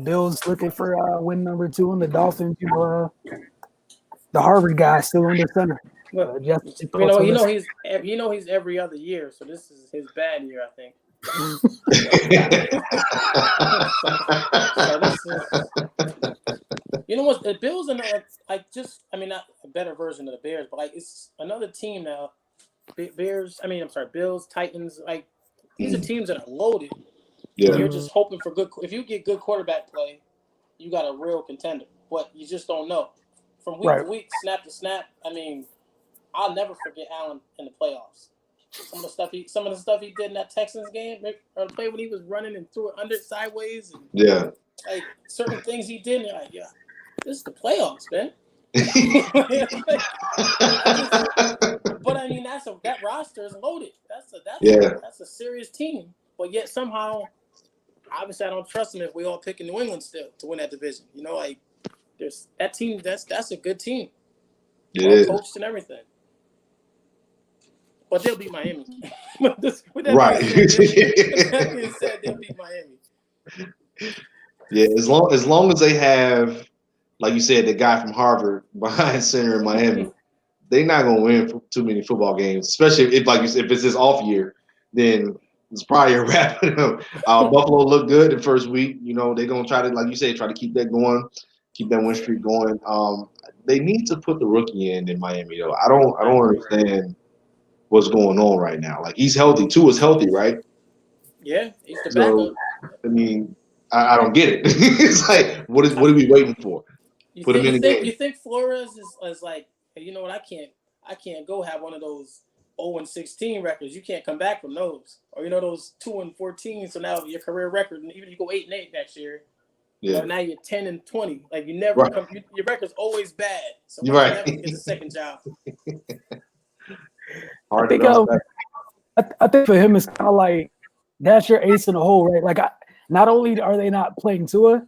Bills looking for win number 2, and the Dolphins, you know, the Harvard guy still under center. Well, he's every other year, so this is his bad year, I think. You know what? The Bills are not not a better version of the Bears, but like it's another team now. Bills, Titans. Like these are teams that are loaded. Yeah. You're just hoping for good. If you get good quarterback play, you got a real contender. But you just don't know. From week to week, snap to snap. I mean, I'll never forget Allen in the playoffs. Some of the stuff he did in that Texans game, or the play when he was running and threw it under sideways. And, like certain things he did, and you're like, yeah, this is the playoffs, man. But I mean, that roster is loaded. That's a serious team. But yet somehow, obviously, I don't trust them if we all pick in New England still to win that division. You know, like there's that team. That's a good team. Well coached and everything. But they'll beat Miami. With that being said, they'll beat Miami. Yeah, as long as they have, like you said, the guy from Harvard behind center in Miami, they're not gonna win too many football games. Especially if, like you said, if it's his off year, then it's probably a wrap. Buffalo looked good the first week. You know, they're gonna try to, like you said, try to keep that going, keep that win streak going. They need to put the rookie in Miami though. I don't understand what's going on right now. Like he's healthy. Tua's healthy, right? Yeah, he's the backup. I mean, I don't get it. It's like, what are we waiting for? Put him in the game. You think Flores is like, hey, you know what? I can't go have one of those 0-16 records. You can't come back from those, or those 2-14. So now your career record, and even if you go 8-8 next year, now you're 10-20. Like you never come. Your record's always bad. So you never get a second job. I think for him it's kind of like that's your ace in the hole, right? Like not only are they not playing Tua,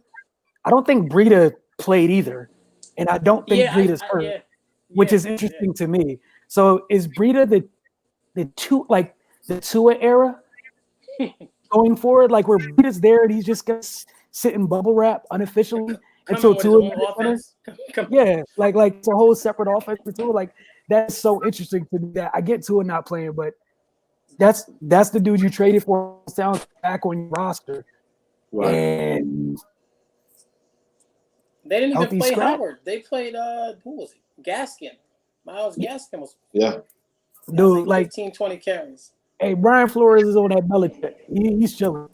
I don't think Breida played either, and I don't think Breida's hurt, which is interesting to me. So is Breida the Tua era going forward, like where Breida's there and he's just gonna sit in bubble wrap unofficially until Tua? Yeah, like it's a whole separate offense for Tua. Like that's so interesting to me. That I get Tua not playing, but that's the dude you traded for. Sounds back on your roster, and they didn't even play Howard. They played who was it? Gaskin. Miles Gaskin was dude, like 15-20 carries. Hey, Brian Flores is on that Belichick. He's chilling.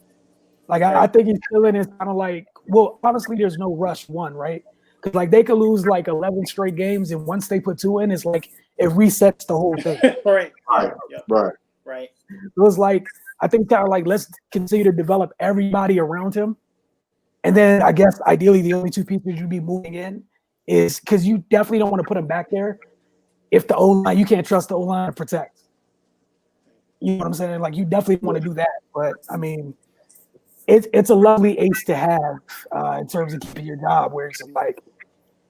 Like I think he's chilling. It's kind of like, well, honestly, there's no rush one, right? Because like they could lose like 11 straight games, and once they put 2 in, it's like it resets the whole thing. Right. It was like I think they're like, let's continue to develop everybody around him, and then I guess ideally the only 2 people you'd be moving in is because you definitely don't want to put him back there if the O-line, you can't trust the O-line to protect. You know what I'm saying? Like you definitely want to do that, but I mean, it's a lovely ace to have in terms of keeping your job. Where it's like,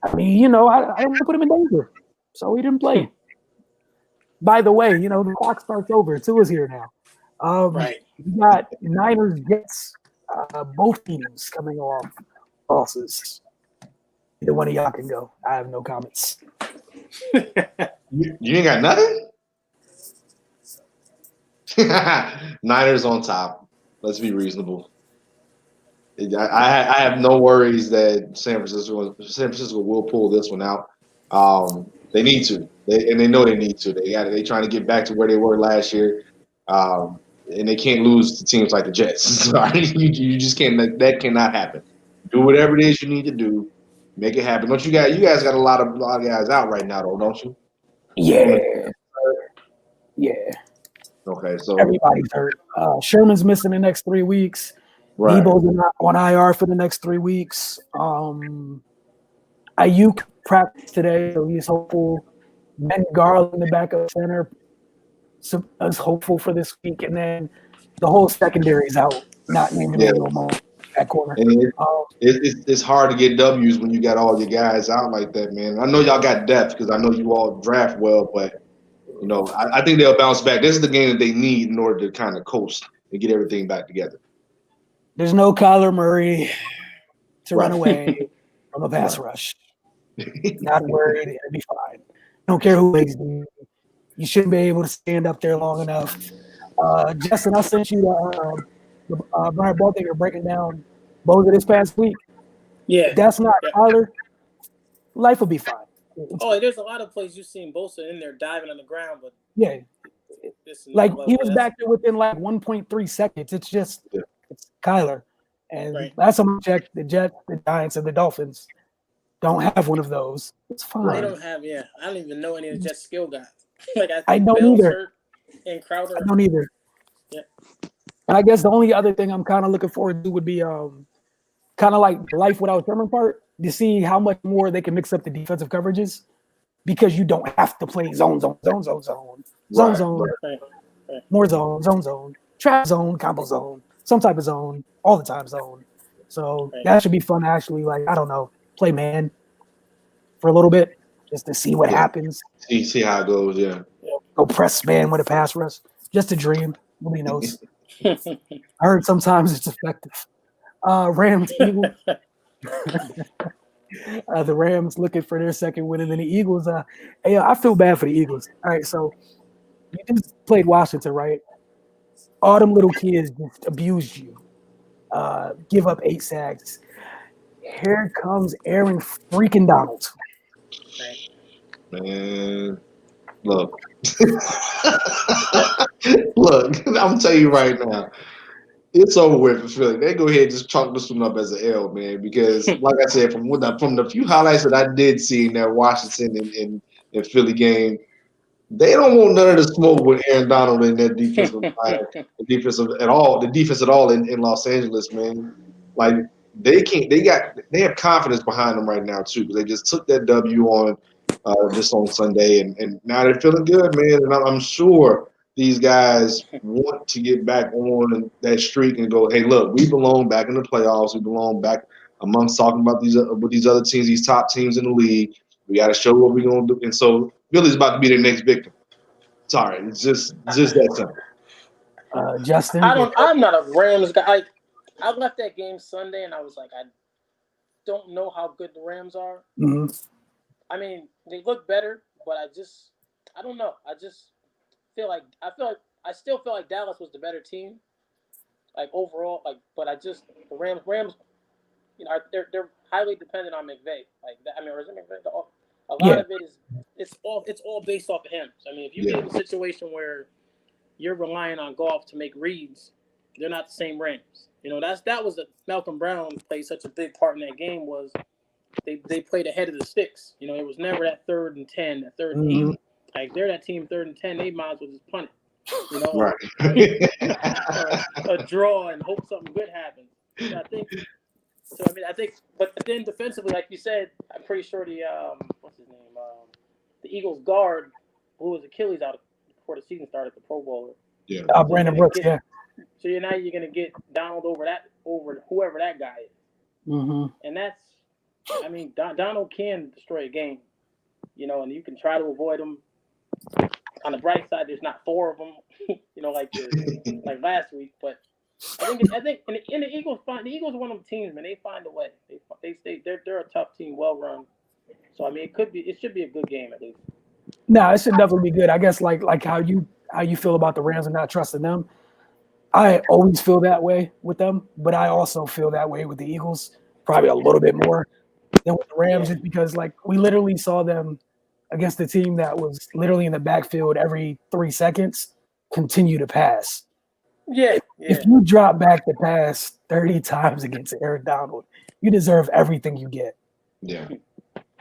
I mean, I don't want to put him in danger, so he didn't play. By the way, the clock starts over. Tua's here now. You got Niners, Jets, both teams coming off losses. Either one of y'all can go. I have no comments. You ain't got nothing? Niners on top. Let's be reasonable. I have no worries that San Francisco will pull this one out. They need to, and they know they need to. They trying to get back to where they were last year, and they can't lose to teams like the Jets. Sorry, you just can't. That cannot happen. Do whatever it is you need to do. Make it happen. Don't you guys got a lot of guys out right now though, don't you? Yeah. Yeah. Okay, so Everybody's hurt. Sherman's missing the next 3 weeks. right. Debo's on IR for the next 3 weeks. Ayuk practiced today, so he's hopeful. Ben Garland, the backup center, is hopeful for this week. And then the whole secondary is out, not named Emmanuel Mo at corner. And it's hard to get W's when you got all your guys out like that, man. I know y'all got depth because I know you all draft well, but you know, I think they'll bounce back. This is the game that they need in order to kind of coast and get everything back together. There's no Kyler Murray to run away from a pass rush. Not worried. It'll be fine. Don't care who makes you. You shouldn't be able to stand up there long enough. Justin, I sent you Brian Baldinger breaking down Boza this past week. Yeah. If that's not Kyler, life will be fine. Oh, there's a lot of plays you've seen Bosa in there diving on the ground, but yeah, like he was back there within like 1.3 seconds. It's just it's Kyler, and that's how much the Jets, the Giants, and the Dolphins don't have one of those. It's fine. They don't have. Yeah, I don't even know any of the Jets skill guys. Like I don't either. And Crowder. I don't either. Yeah. And I guess the only other thing I'm kind of looking forward to would be kind of like life without Sherman part, to see how much more they can mix up the defensive coverages, because you don't have to play zone, more zone, trap zone, combo zone, some type of zone, all the time zone. So that should be fun to actually, like, I don't know, play man for a little bit just to see what happens. See how it goes, Go press man with a pass rush. Just a dream. Nobody knows. I heard sometimes it's effective. Rams, Eagles. The Rams looking for their second win, and then the Eagles. I feel bad for the Eagles. All right, so you just played Washington, right? All them little kids just abused you. Give up 8 sacks. Here comes Aaron freaking Donald. Man, look. Look, I'm telling you right now, it's over with for Philly. They go ahead and just chalk this one up as an L, man, because like I said, from the few highlights that I did see in that Washington and Philly game, they don't want none of the smoke with Aaron Donald in that defensive line, the defense at all in Los Angeles, man. Like they have confidence behind them right now too, because they just took that W on just on Sunday, and now they're feeling good, man. And I'm sure these guys want to get back on that streak and go, hey, look, we belong back in the playoffs. We belong back amongst talking about with these other teams, these top teams in the league. We got to show what we're going to do. And so Philly's about to be their next victim. Sorry, it's just that simple. Justin? I'm not a Rams guy. I left that game Sunday, and I was like, I don't know how good the Rams are. Mm-hmm. I mean, they look better, but I don't know. I still feel like Dallas was the better team, like overall. Like, but the Rams, you know, they're highly dependent on McVay. Like that. I mean, or is it McVay? A lot of it is it's all based off of him. So, I mean, if you get in a situation where you're relying on Goff to make reads, they're not the same Rams. You know, that was Malcolm Brown played such a big part in that game. Was they played ahead of the sticks. You know, it was never that 3rd and 10, that 3rd and 8. Like they're that team 3rd and 10, they might as well just punt it. You know, right. a draw and hope something good happens. So I think, but then defensively, like you said, I'm pretty sure the what's his name, the Eagles guard blew his Achilles out before the season started, the Pro Bowler. Yeah. Brandon Brooks. So you're going to get Donald over whoever that guy is. Mm-hmm. And that's, I mean, Donald can destroy a game, you know, and you can try to avoid him. On the bright side, there's not 4 of them, you know, like last week. But I think in the Eagles are one of them teams, man. They find a way. They're a tough team, well run. So I mean, it should be a good game at least. No, it should definitely be good. I guess like how you feel about the Rams and not trusting them. I always feel that way with them, but I also feel that way with the Eagles, probably a little bit more than with the Rams, just because like we literally saw them against a team that was literally in the backfield every 3 seconds, continue to pass. Yeah. If you drop back to pass 30 times against Aaron Donald, You deserve everything you get. Yeah.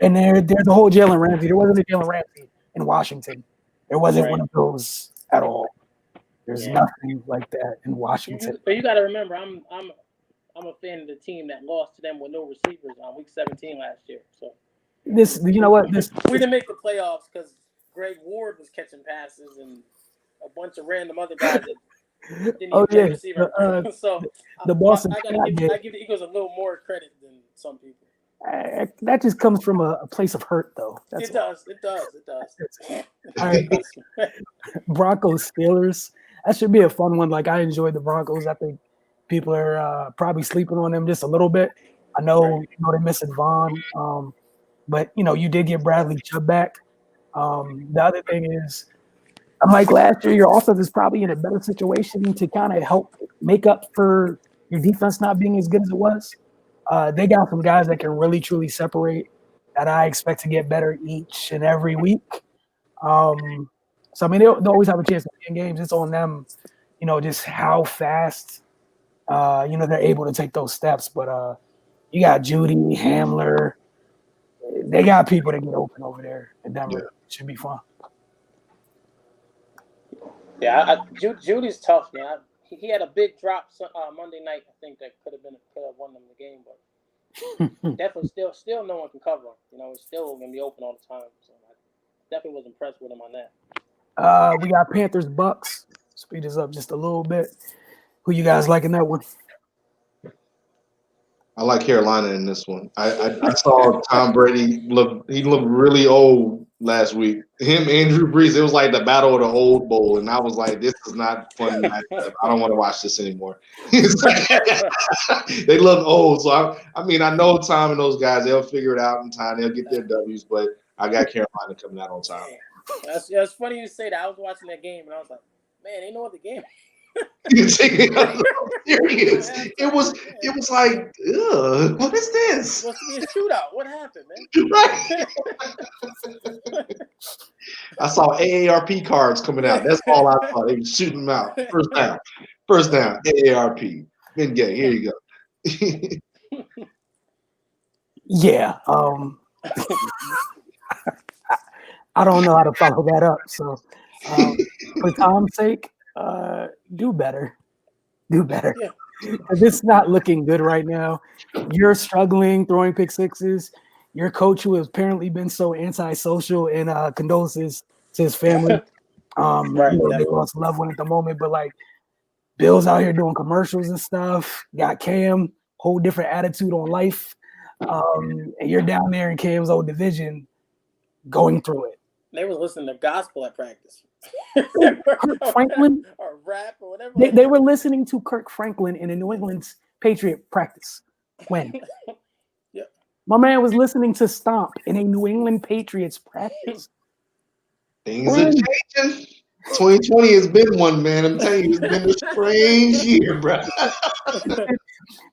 And there's the whole Jalen Ramsey. There wasn't a Jalen Ramsey in Washington. There wasn't one of those at all. There's nothing like that in Washington. But you got to remember, I'm a fan of the team that lost to them with no receivers on week 17 last year. So you know what? We didn't make the playoffs because Greg Ward was catching passes and a bunch of random other guys that didn't even play receiver. So the Boston. I give the Eagles a little more credit than some people. That just comes from a place of hurt, though. It does. All right. Broncos Steelers. That should be a fun one. Like, I enjoyed the Broncos. I think people are probably sleeping on them just a little bit. I know, they're missing Vaughn, but you did get Bradley Chubb back. The other thing is, like last year, your offense is probably in a better situation to kind of help make up for your defense not being as good as it was. They got some guys that can really, truly separate that I expect to get better each and every week. So, I mean, they'll always have a chance to win games. It's on them, just how fast, they're able to take those steps. But you got Judy, Hamler. They got people to get open over there in Denver. Yeah. It should be fun. Yeah, Judy's tough, man. He had a big drop Monday night. I think that could have won them the game, but definitely still no one can cover him. It's still gonna be open all the time. So I definitely was impressed with him on that. We got Panthers Bucks. Speed us up just a little bit. Who you guys like in that one? I like Carolina in this one. I saw Tom Brady looked really old last week. Him, Andrew Brees, it was like the battle of the old bowl, and I was like, this is not fun. I don't want to watch this anymore. They look old. So I mean, I know Tom and those guys, they'll figure it out in time. They'll get their W's, but I got Carolina coming out on top. That's funny you say that. I was watching that game, and I was like, man, they know what the game Serious. It was like, ugh, what is this? Supposed to be a shootout. What happened, man? Right. I saw AARP cards coming out. That's all I saw. They were shooting them out. First down. AARP. Then gay. Here you go. Yeah. I don't know how to follow that up. So, for Tom's sake, do better. Yeah. It's not looking good right now. You're struggling throwing pick sixes. Your coach, who has apparently been so antisocial, and condolences to his family. They lost a loved one at the moment, but like Bill's out here doing commercials and stuff. Got Cam, whole different attitude on life. And you're down there in Cam's old division going through it. They was listening to gospel at practice. Kirk Franklin or rap or whatever. They were listening to Kirk Franklin in a New England Patriot practice. When? Yeah. My man was listening to Stomp in a New England Patriots practice. Things are changing. 2020 has been one, man. I'm telling you, it's been a strange year, bro.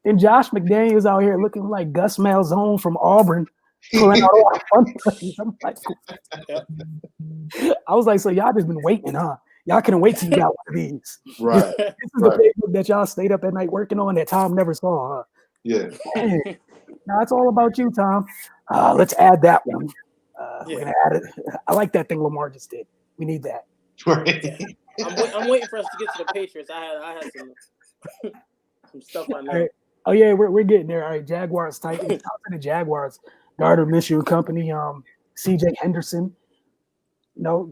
And Josh McDaniels out here looking like Gus Malzahn from Auburn. Pulling out all fun plays. I'm like, I was like, so y'all just been waiting, huh? Y'all couldn't wait till you got one of these. Right. This is the playbook that y'all stayed up at night working on that Tom never saw, huh? Yeah. Now it's all about you, Tom. Let's add that one. We're gonna add it. I like that thing Lamar just did. We need that. Right. I'm waiting for us to get to the Patriots. I had some stuff I know. Right. Oh yeah, we're getting there. All right, Jaguars Titans. Out to the Jaguars. Gardner Minshew and company, CJ Henderson. The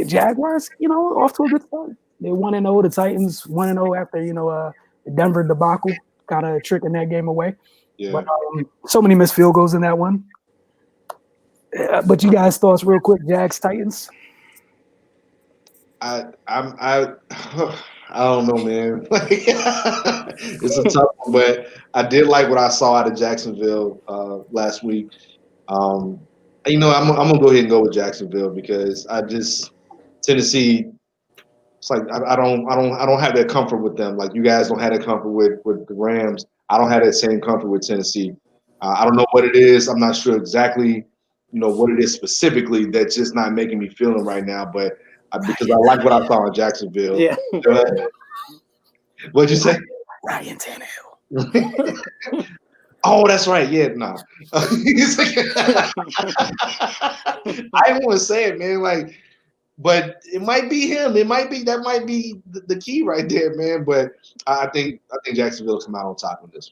Jaguars, off to a good start. They 1-0. The Titans 1-0 after, the Denver debacle, kind of tricking that game away. Yeah. But so many missed field goals in that one. But you guys' thoughts real quick, Jags Titans. I don't know, man. It's a tough one, but I did like what I saw out of Jacksonville last week. I'm gonna go ahead and go with Jacksonville because Tennessee. It's like I don't have that comfort with them. Like you guys don't have that comfort with the Rams. I don't have that same comfort with Tennessee. I don't know what it is. I'm not sure exactly, what it is specifically that's just not making me feel it right now. But because I like what I saw in Jacksonville. Yeah. What'd you say? Ryan Tannehill. Oh, that's right. Yeah, nah. I didn't want to say it, man. Like, but it might be him. It might be that might be the key right there, man. But I think Jacksonville will come out on top of this.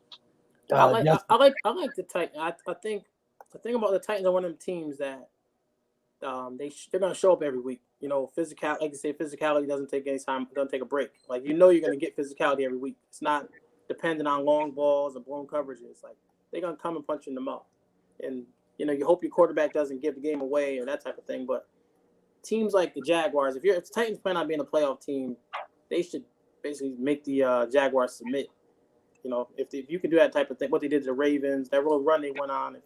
I like the Titans. I think the thing about the Titans are one of them teams that they're gonna show up every week. You know, like you say, physicality doesn't take any time, doesn't take a break. Like you're gonna get physicality every week. It's not dependent on long balls or blown coverages. Like they're gonna come and punch you in the mouth. And you hope your quarterback doesn't give the game away or that type of thing. But teams like the Jaguars, if the Titans plan on being a playoff team, they should basically make the Jaguars submit. If you can do that type of thing, what they did to the Ravens, that little run they went on, if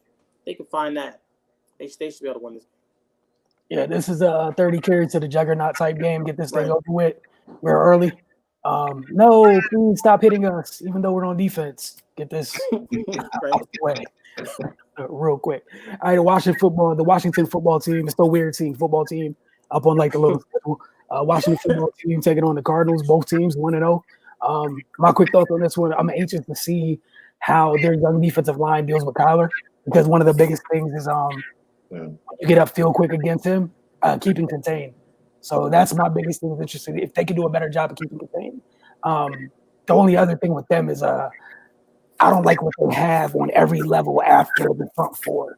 they can find that, they should be able to win this. Yeah, this is a 30 carry to the juggernaut type game. Get this thing over with. We're early. No, please stop hitting us, even though we're on defense. Get this out of the way real quick. All right, the Washington football team. It's so weird seeing football team up on like the little schedule. Washington football team taking on the Cardinals. Both teams 1-0. My quick thoughts on this one. I'm anxious to see how their young defensive line deals with Kyler, because one of the biggest things is you get upfield quick against him, keeping contained. So that's my biggest thing. Interested if they can do a better job of keeping contained. The only other thing with them is I don't like what they have on every level after the front four.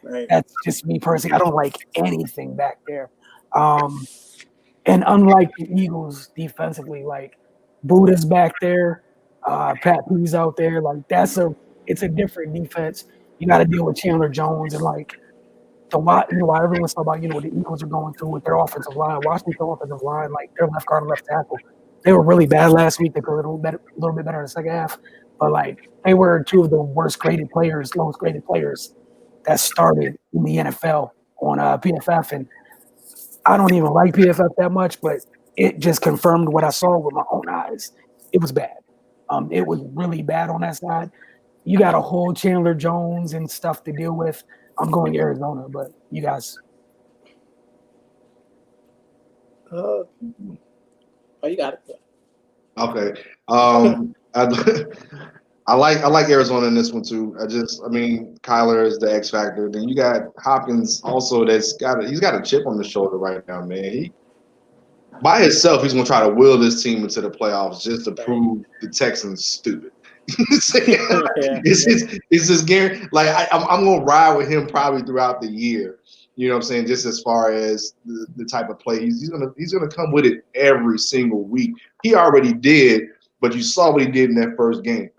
Right. That's just me personally. I don't like anything back there. And unlike the Eagles defensively, like Buddha's back there, Pat P's out there. Like it's a different defense. You got to deal with Chandler Jones and like why everyone's talking about what the Eagles are going through with their offensive line. Washington's offensive line, like their left guard and left tackle, they were really bad last week. They played a little bit better in the second half, but like they were two of the lowest graded players that started in the NFL on PFF, and I don't even like PFF that much, but it just confirmed what I saw with my own eyes. It was bad. It was really bad on that side. You got a whole Chandler Jones and stuff to deal with. I'm going Arizona, but you guys. You got it. Okay. I like Arizona in this one too. Kyler is the X factor. Then you got Hopkins also. He's got a chip on the shoulder right now, man. By himself, he's gonna try to will this team into the playoffs just to prove the Texans stupid. It's just guaranteed. Like I'm gonna ride with him probably throughout the year. You know what I'm saying? Just as far as the type of play he's gonna come with it every single week. He already did, but you saw what he did in that first game.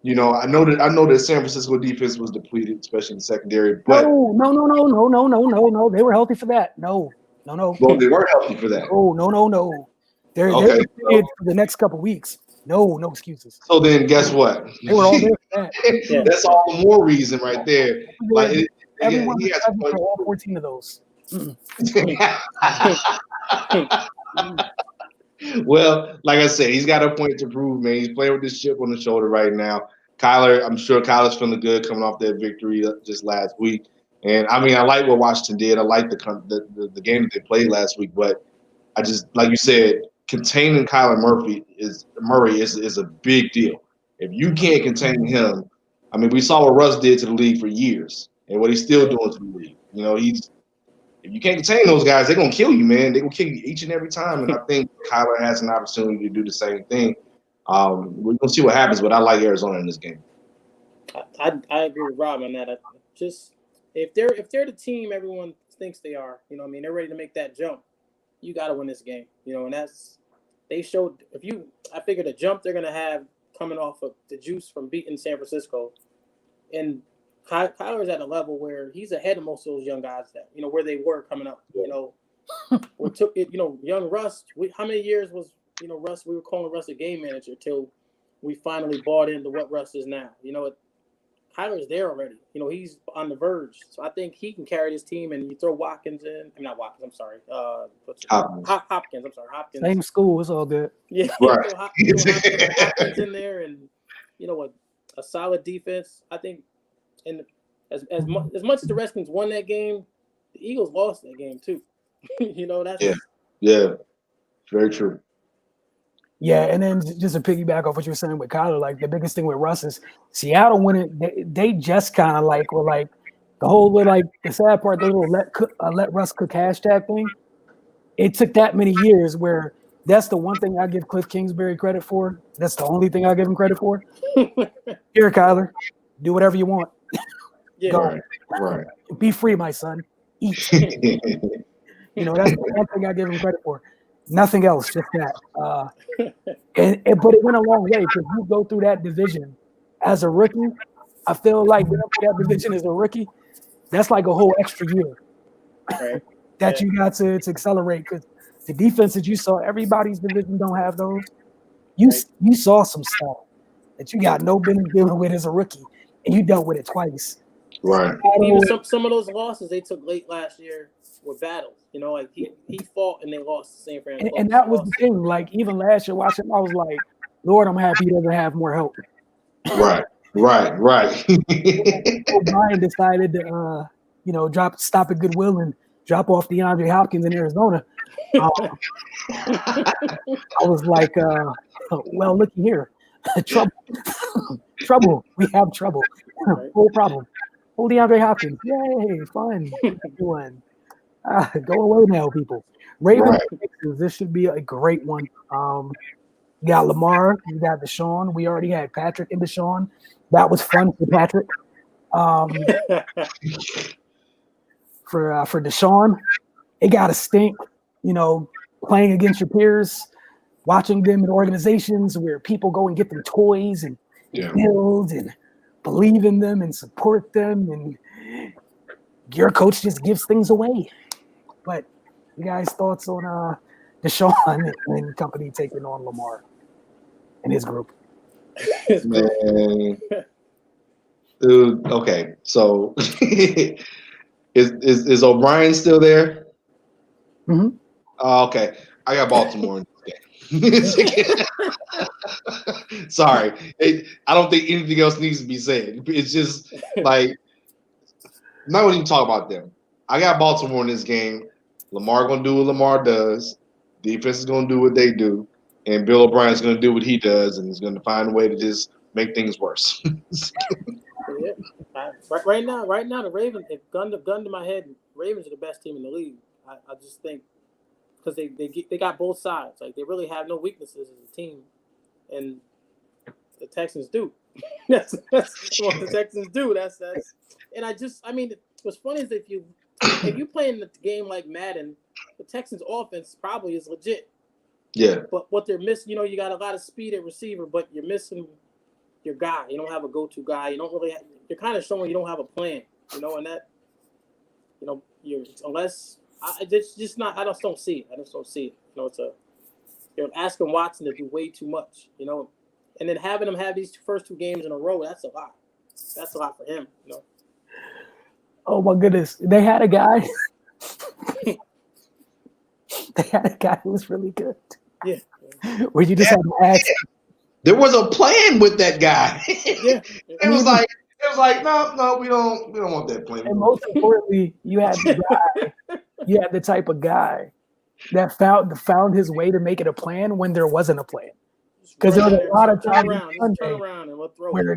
I know that San Francisco defense was depleted, especially in the secondary. But No. They were healthy for that. No. Well, they were healthy for that. No. They're okay, for the next couple weeks. No excuses. So then, guess what? They were all there for that. That's all the more reason right there. Like everyone has for all 14 of those. Well, like I said, he's got a point to prove, man. He's playing with this chip on the shoulder right now. I'm sure Kyler's feeling good coming off that victory just last week. And I like what Washington did. I like the game that they played last week, but I just, like you said, containing Kyler Murray is a big deal. If you can't contain him, we saw what Russ did to the league for years, and what he's still doing to the league. If you can't contain those guys, they're gonna kill you, man. They're gonna kill you each and every time. And I think Kyler has an opportunity to do the same thing. We're gonna see what happens, but I like Arizona in this game. I agree with Rob on that. If they're the team everyone thinks they are, they're ready to make that jump. You got to win this game, and they showed. I figure the jump they're gonna have coming off of the juice from beating San Francisco, and Kyler's at a level where he's ahead of most of those young guys that where they were coming up. What took it, young Russ. How many years was Russ? We were calling Russ a game manager till we finally bought into what Russ is now. Kyler's there already. He's on the verge. So I think he can carry this team, and you throw Watkins in. Not Watkins. I'm sorry. Hopkins. I'm sorry. Hopkins. Same school. It's all good. Yeah. Right. Hopkins in there, and a solid defense. I think, and as much as the Redskins won that game, the Eagles lost that game too. That's yeah. Very true. Yeah, and then just to piggyback off what you were saying with Kyler, like the biggest thing with Russ is Seattle when they just kind of like were like the whole like the sad part, the little let Russ cook hashtag thing. It took that many years where that's the one thing I give Cliff Kingsbury credit for. That's the only thing I give him credit for. Here, Kyler, do whatever you want. Yeah. Go. Right. Be free, my son. Eat. That's the one thing I give him credit for. Nothing else, just that. But it went a long way because you go through that division as a rookie. I feel like going through that division as a rookie, that's like a whole extra year that you got to accelerate because the defense that you saw, everybody's division don't have those. You saw some stuff that you got no business dealing with as a rookie, and you dealt with it twice. Right. Even some of those losses they took late last year were battles. Like he fought and they lost the same for him. And that was the thing. Like even last year watching, I was like, Lord, I'm happy he doesn't have more help. Right. O'Brien decided to stop at Goodwill and drop off DeAndre Hopkins in Arizona. I was like, well, looky here. Trouble. We have trouble. Full problem. Oh, DeAndre Hopkins. Yay, fun. Everyone. Go away now, people. Ravens, this should be a great one. You got Lamar, you got Deshaun. We already had Patrick and Deshaun. That was fun for Patrick. For Deshaun, it got to stink, playing against your peers, watching them in organizations where people go and get them toys and build and believe in them and support them, and your coach just gives things away. But you guys' thoughts on Deshaun and company taking on Lamar and his group? Man. Dude, okay. So is O'Brien still there? Mm-hmm. Okay. I got Baltimore in this game. Sorry. I don't think anything else needs to be said. It's just like I'm not going to even talk about them. I got Baltimore in this game. Lamar going to do what Lamar does. Defense is going to do what they do. And Bill O'Brien's going to do what he does, and he's going to find a way to just make things worse. Yeah. Right now, the Ravens, if gun to my head, Ravens are the best team in the league. I just think because they got both sides. Like they really have no weaknesses as a team, and the Texans do. that's what the Texans do. That's. And what's funny is if you play in the game like Madden, the Texans' offense probably is legit. Yeah. But what they're missing, you got a lot of speed at receiver, but you're missing your guy. You don't have a go-to guy. You don't really. You're kind of showing you don't have a plan. And that. You're unless it's just not. I just don't see it. It's you're asking Watson to do way too much. And then having him have these first two games in a row, that's a lot. That's a lot for him. Oh my goodness, they had a guy. Who was really good. Yeah. Where you just had to ask. There was a plan with that guy. Yeah. It was like no, we don't want that plan. And most importantly, you had the type of guy that found his way to make it a plan when there wasn't a plan. Because there was a lot of times where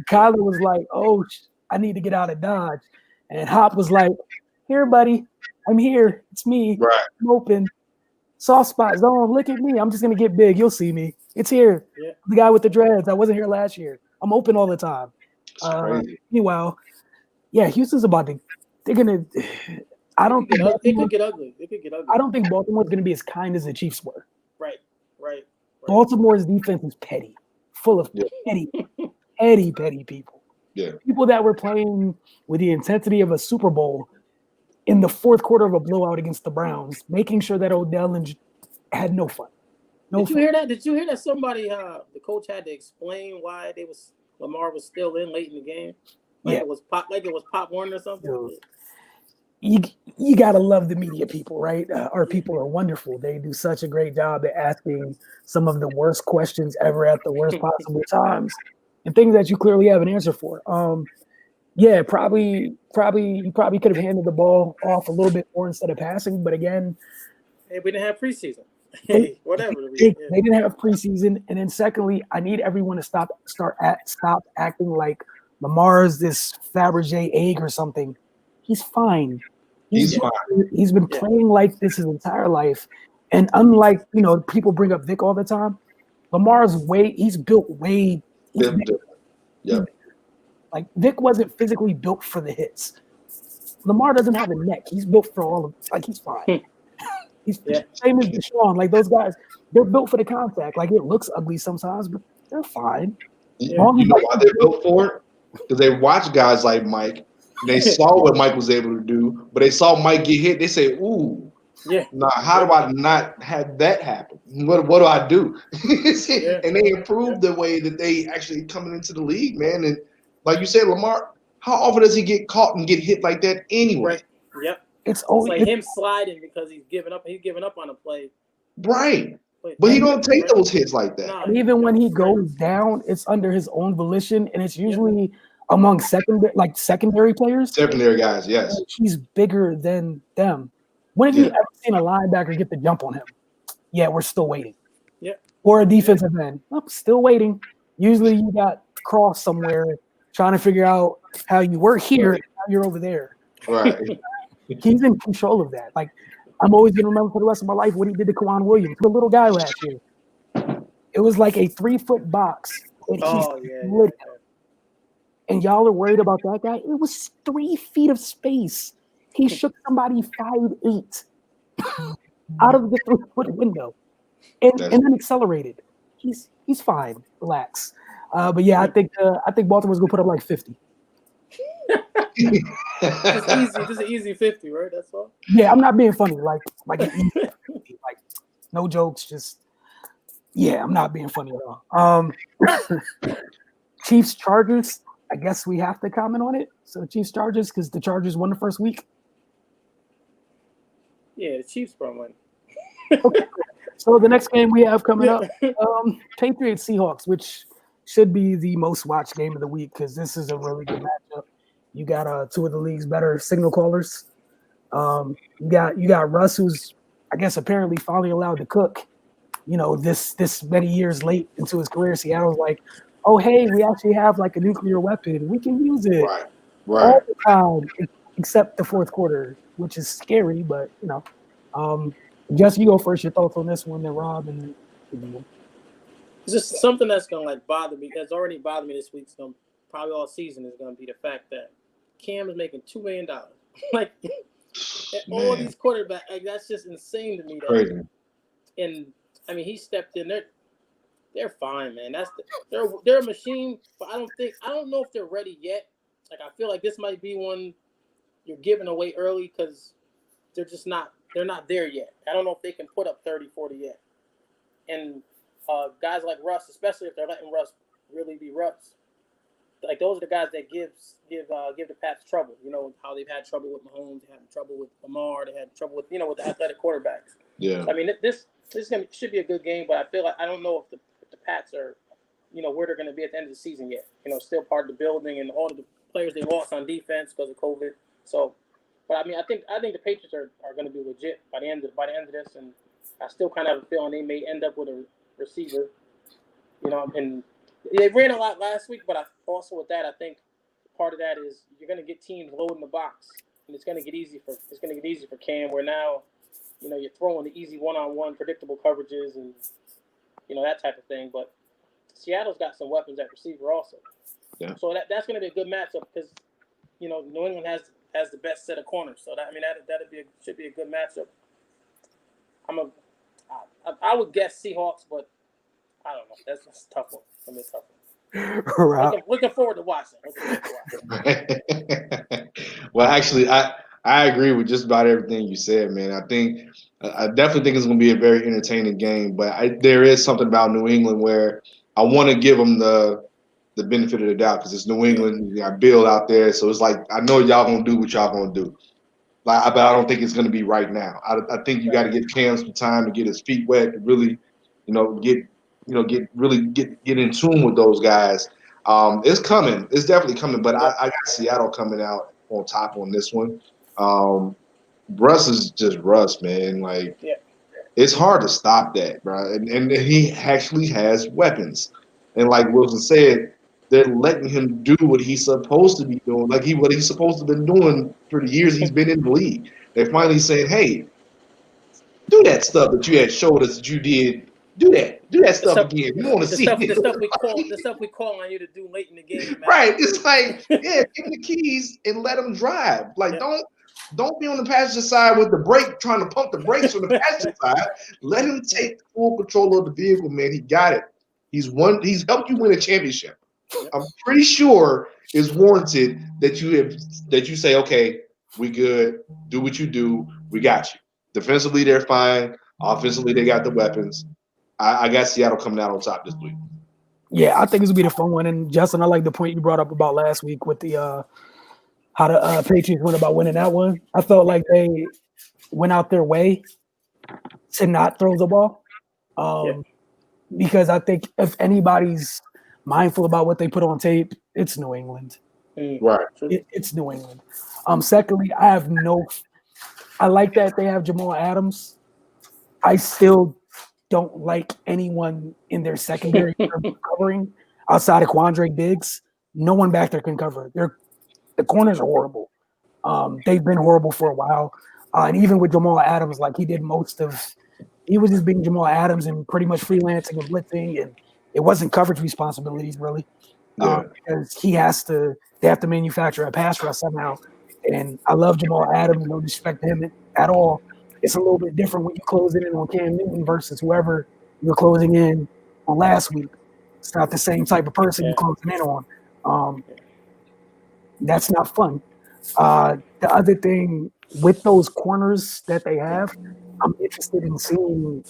Kyler was like, "Oh, I need to get out of Dodge," and Hop was like, "Here, buddy, I'm here. It's me. Right. I'm open. Soft spot zone. Look at me. I'm just gonna get big. You'll see me. It's here. Yeah. The guy with the dreads. I wasn't here last year. I'm open all the time." Meanwhile, yeah, Houston's about to. They're gonna. I don't think it could get ugly. I don't think Baltimore's gonna be as kind as the Chiefs were. Right. Baltimore's defense is petty, full of petty people. Yeah. People that were playing with the intensity of a Super Bowl in the fourth quarter of a blowout against the Browns, making sure that Odell had no fun. Did you hear that? Did you hear that somebody, the coach had to explain why Lamar was still in late in the game? It was Pop Warner or something? Dude, you got to love the media people, right? Our people are wonderful. They do such a great job at asking some of the worst questions ever at the worst possible times and things that you clearly have an answer for. You probably could have handed the ball off a little bit more instead of passing. But again, we didn't have preseason. Whatever. They didn't have preseason, and then secondly, I need everyone to stop acting like Lamar's this Fabergé egg or something. He's fine. He's fine. He's been playing like this his entire life, and unlike people bring up Vic all the time, he's built way. Yep. Like Vic wasn't physically built for the hits. Lamar doesn't have a neck. He's built for all of he's fine. He's same as Deshaun. Like those guys, they're built for the contact. Like it looks ugly sometimes, but they're fine. You know why they're built for it? Because they watch guys like Mike. They saw what Mike was able to do, but they saw Mike get hit. They say, "Ooh, now how do I not have that happen? What do I do?" And they improved the way that they actually coming into the league, man. And like you said, Lamar, how often does he get caught and get hit like that anyway? Right. Yep. It's like him sliding because he's giving up. He's giving up on a play. Right. But he don't take those hits like that. And even when he goes down, it's under his own volition, and it's usually among secondary players. Secondary guys, yes. He's bigger than them. When have you ever seen a linebacker get the jump on him? Yeah, we're still waiting. Yeah. Or a defensive end. Oh, still waiting. Usually you got Cross somewhere trying to figure out how you were here and how you're over there. Right. He's in control of that. Like, I'm always going to remember for the rest of my life what he did to Kwan Williams, the little guy last year. It was like a 3-foot box. And and y'all are worried about that guy? It was 3 feet of space. He shook somebody 5'8" out of the 3-foot window and then accelerated. He's fine. Relax. But yeah, I think Baltimore's going to put up like 50. It's easy. This is an easy 50, right? That's all. Yeah, I'm not being funny. Like no jokes. Just I'm not being funny at all. Chiefs Chargers. I guess we have to comment on it. So Chiefs Chargers because the Chargers won the first week. Yeah, the Chiefs probably won. Okay. So the next game we have coming up, Patriots Seahawks, which should be the most watched game of the week because this is a really good matchup. You got two of the league's better signal callers. You got Russ, who's I guess apparently finally allowed to cook. This many years late into his career, Seattle's like, oh hey, we actually have like a nuclear weapon. We can use it all the time, except the fourth quarter, which is scary. But Jess, you go first. Your thoughts on this one, then Rob, and then. It's just something that's gonna bother me. That's already bothered me this week. So probably all season is gonna be the fact that Cam is making $2 million. Like all these quarterbacks, like that's just insane to me. Crazy. And I mean, he stepped in. They're fine, man. They're a machine, but I don't know if they're ready yet. Like I feel like this might be one you're giving away early because they're just not. They're not there yet. I don't know if they can put up 30, 40 yet. And guys like Russ, especially if they're letting Russ really be Russ, like those are the guys that give the Pats trouble. You know how they've had trouble with Mahomes, they had trouble with Lamar, they had trouble with with the athletic quarterbacks. Yeah. I mean this should be a good game, but I feel like I don't know if the Pats are where they're going to be at the end of the season yet. Still part of the building and all of the players they lost on defense because of COVID. So, but I mean I think the Patriots are going to be legit by the end of this, and I still kind of have a feeling they may end up with a receiver. And they ran a lot last week, but also with that, I think part of that is you're going to get teams loading the box, and it's going to get easy for Cam. Where now, you're throwing the easy one-on-one predictable coverages and that type of thing. But Seattle's got some weapons at receiver also. Yeah. So that's going to be a good matchup because New England has the best set of corners. So that should be a good matchup. I would guess Seahawks, but I don't know. That's a tough one. It's gonna be a tough one. Right. Looking forward to watching. Well, actually, I agree with just about everything you said, man. I definitely think it's going to be a very entertaining game, but there is something about New England where I want to give them the benefit of the doubt because it's New England. You got Bill out there, so it's like I know y'all going to do what y'all going to do. But I don't think it's going to be right now. I think you got to give Cam some time to get his feet wet, to really, get in tune with those guys. It's coming. It's definitely coming. But I got Seattle coming out on top on this one. Russ is just Russ, man. Like It's hard to stop that, bro. And he actually has weapons. And like Wilson said, they're letting him do what he's supposed to be doing, like what he's supposed to have been doing for the years he's been in the league. They're finally saying, "Hey, do that stuff that you had showed us that you did. Do that. Do that stuff again. We want to see the it." stuff we call on you to do late in the game. Man. Right. It's like, yeah, give him the keys and let him drive. Like, don't be on the passenger side with the brake, trying to pump the brakes from the passenger side. Let him take full control of the vehicle, man. He got it. He's helped you win a championship. I'm pretty sure it's warranted that you say, okay, we good. Do what you do. We got you. Defensively, they're fine. Offensively, they got the weapons. I got Seattle coming out on top this week. Yeah, I think this will be the fun one. And Justin, I like the point you brought up about last week with the how the Patriots went about winning that one. I felt like they went out their way to not throw the ball. Because I think if anybody's mindful about what they put on tape, it's New England. Right. It's New England. Secondly, I like that they have Jamal Adams. I still don't like anyone in their secondary covering outside of Quandre Diggs. No one back there can cover. The corners are horrible. They've been horrible for a while. And even with Jamal Adams, like he was just being Jamal Adams and pretty much freelancing and blitzing, and it wasn't coverage responsibilities really. Because they have to manufacture a pass rush somehow. And I love Jamal Adams, no disrespect to him at all. It's a little bit different when you close in on Cam Newton versus whoever you're closing in on last week. It's not the same type of person you're closing in on. That's not fun. The other thing with those corners that they have, I'm interested in seeing,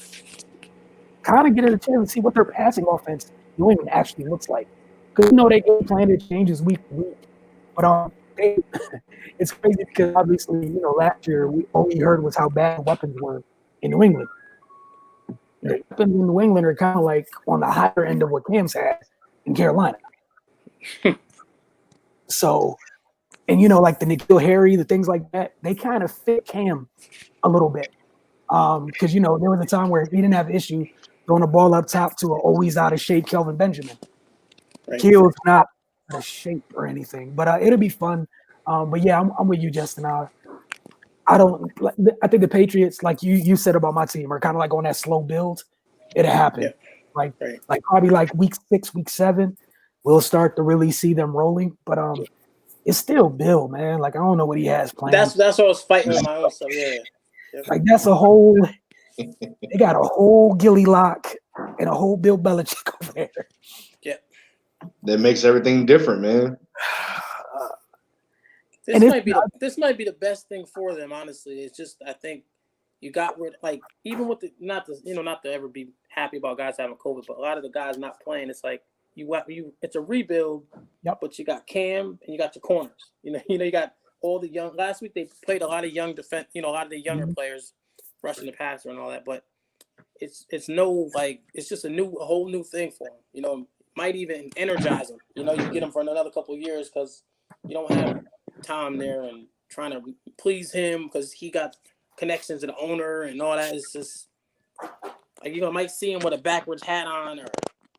kind of getting a chance to see what their passing offense New England actually looks like. Because they game plan it changes week to week. But it's crazy because obviously, last year all we heard was how bad the weapons were in New England. The weapons in New England are kind of like on the higher end of what Cam's had in Carolina. So, and like the N'Keal Harry, the things like that, they kind of fit Cam a little bit. Because there was a time where he didn't have an issue throwing the ball up top to an always out of shape Kelvin Benjamin. Right. Keel's not out of shape or anything, but it'll be fun. But yeah, I'm with you, Justin. I think the Patriots, like you said about my team, are kind of like on that slow build. It'll happen. Yeah. Like probably like week 6, week 7, we'll start to really see them rolling. But it's still Bill, man. Like I don't know what he has planned. That's what I was fighting with my own stuff. Yeah. Like that's they got a whole Gilly Lock and a whole Bill Belichick over there. Yeah. That makes everything different, man. This might be the best thing for them, honestly. It's just I think you got rid, like, even with not to ever be happy about guys having COVID, but a lot of the guys not playing, it's like it's a rebuild. Yep. But you got Cam and you got your corners. You got all the young. Last week they played a lot of young defense. A lot of the younger players rushing the passer and all that. But it's just a whole new thing for them. Might even energize them. You get them for another couple of years because you don't have Tom there and trying to please him because he got connections to the owner and all that. It's just like might see him with a backwards hat on or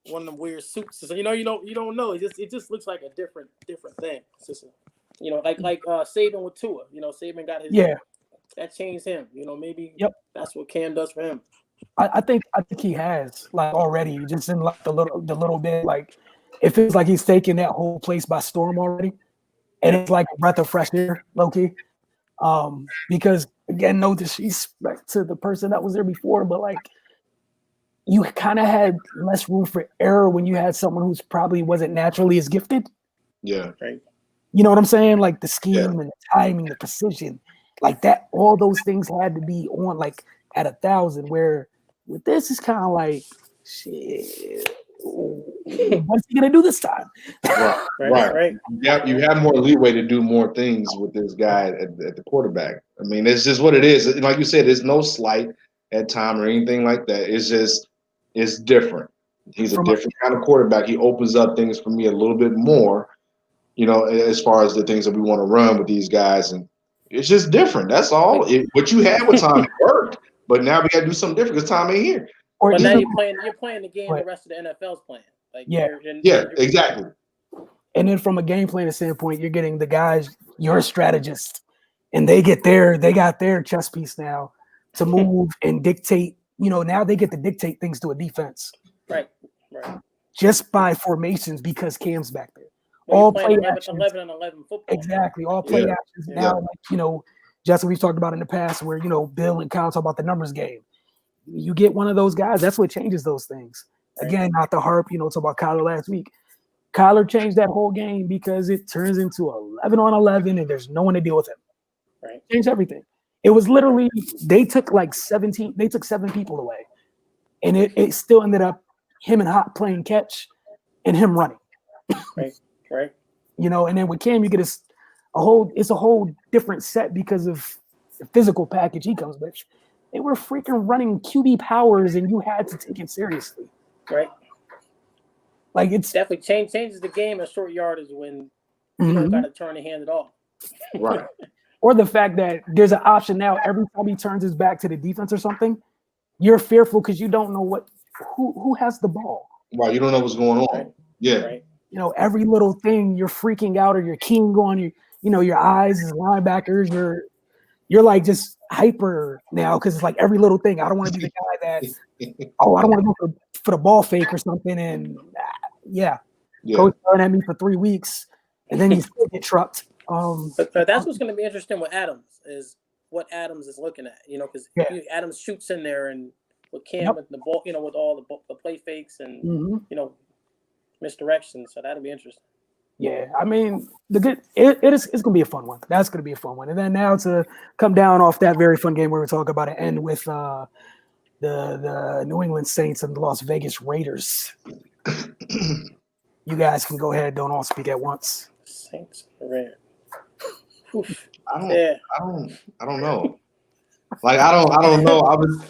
one of them weird suits. So, you don't know. It just looks like a different thing. It's just like Saban with Tua. Saban got his that changed him. Maybe that's what Cam does for him. I think he has like already just in like the little bit, like it feels like he's taking that whole place by storm already, and it's like a breath of fresh air, low key. Because again, no disrespect to the person that was there before, but like you kind of had less room for error when you had someone who's probably wasn't naturally as gifted. Yeah, right. You know what I'm saying? Like the scheme and the timing, the precision, like that. All those things had to be on like at 1,000. Where with this, it's kind of like, shit, what's he gonna do this time? Right. You have more leeway to do more things with this guy at the quarterback. I mean, it's just what it is. Like you said, there's no slight at time or anything like that. It's different. He's a different kind of quarterback. He opens up things for me a little bit more, as far as the things that we want to run with these guys. And it's just different. That's all. What you had with Tom worked. But now we got to do something different because Tom ain't here. Or But now even, you're playing the game the rest of the NFL's playing. Like Yeah. Exactly. and then from a game planning standpoint, you're getting the guys, you're a strategist, and they got their chess piece now to move and dictate. Now they get to dictate things to a defense. Right. Just by formations because Cam's back there. Well, All play play 11 on 11 football. Exactly. All play actions now, like, just we've talked about in the past where, Bill and Kyle talk about the numbers game. You get one of those guys, that's what changes those things. Again, not the harp, talk about Kyler last week. Kyler changed that whole game because it turns into 11 on 11 and there's no one to deal with him. Right. Changed everything. It was literally, they took 7 people away. And it still ended up him and Hot playing catch and him running. Right. And then with Cam, you get it's a whole different set because of the physical package he comes with. They were freaking running QB powers and you had to take it seriously. Right. Like it's definitely changes the game at short yardage when you don't got to turn and hand it off. Right. Or the fact that there's an option now every time he turns his back to the defense or something, you're fearful because you don't know who has the ball. Right. You don't know what's going on. Right. Yeah. Right. Every little thing you're freaking out or you're keying on your eyes as linebackers, you're like just hyper now because it's like every little thing. I don't want to be the guy that I don't want to go for the ball fake or something. And coach throwing at me for 3 weeks and then you still get trucked. But that's what's going to be interesting with Adams is what Adams is looking at, because Adams shoots in there and with Cam with the ball, with all the play fakes and misdirection. So that'll be interesting. Yeah, I mean, it's going to be a fun one. That's going to be a fun one. And then now to come down off that very fun game where we're talking about it, end with the New England Saints and the Las Vegas Raiders. You guys can go ahead. Don't all speak at once. Saints Raiders. I don't know. Like I don't know.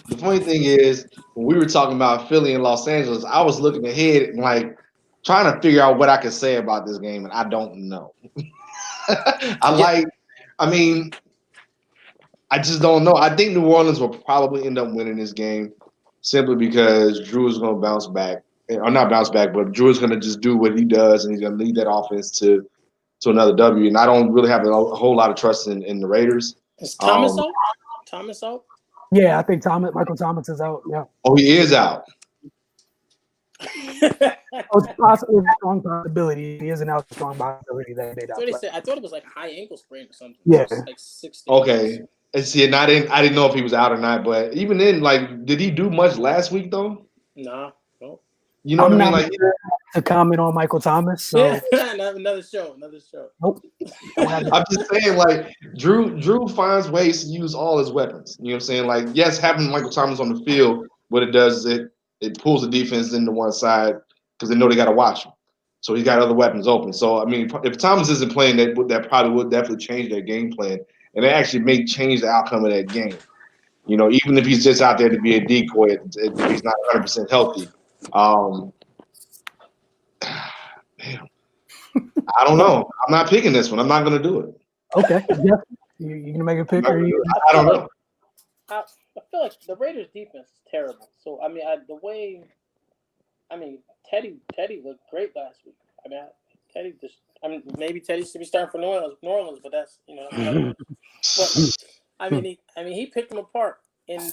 The funny thing is when we were talking about Philly and Los Angeles, I was looking ahead and like trying to figure out what I could say about this game, and I don't know. I just don't know. I think New Orleans will probably end up winning this game simply because Drew is going to bounce back. Or not bounce back, but Drew is going to just do what he does, and he's going to lead that offense to another W. And I don't really have a whole lot of trust in the Raiders. Is Thomas out? Thomas out? Yeah, I think Michael Thomas is out. Yeah. Oh, he is out. It's possibly a strong possibility. He isn't out. Strong possibility that they I thought it was like high ankle sprain or something. Yeah. Like 60. Okay. And see, and I didn't know if he was out or not. But even then, like, did he do much last week though? Nah. Nope. You know what I mean? Like to comment on Michael Thomas. So. Another show. Nope. I'm just saying, like, Drew finds ways to use all his weapons. You know what I'm saying? Like, yes, having Michael Thomas on the field, what it does is it pulls the defense into one side because they know they got to watch him. So he's got other weapons open. So, I mean, if Thomas isn't playing, that probably would definitely change their game plan. And it actually may change the outcome of that game. Even if he's just out there to be a decoy, if he's not 100% healthy. Man, I don't know. I'm not picking this one. I'm not going to do it. Okay. Yeah. You going to make a pick? Or you? I don't know. I feel like the Raiders' defense is terrible. So, I mean, Teddy looked great last week. Maybe Teddy should be starting for New Orleans, but that's But he picked them apart in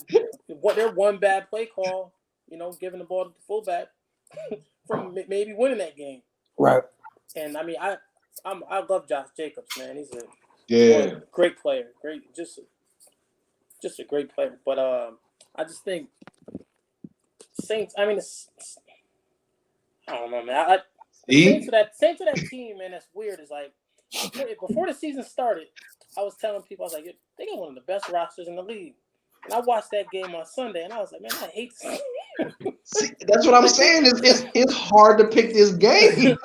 their one bad play call. Giving the ball to the fullback from maybe winning that game. Right. And I love Josh Jacobs, man. He's a great player. Just a great player. But I just think Saints. I don't know, man. Saints to that team, man. That's weird. Is like before the season started, I was telling people, I was like, they got one of the best rosters in the league. And I watched that game on Sunday, and I was like, man, I hate this. See, that's what I'm saying. It's hard to pick this game.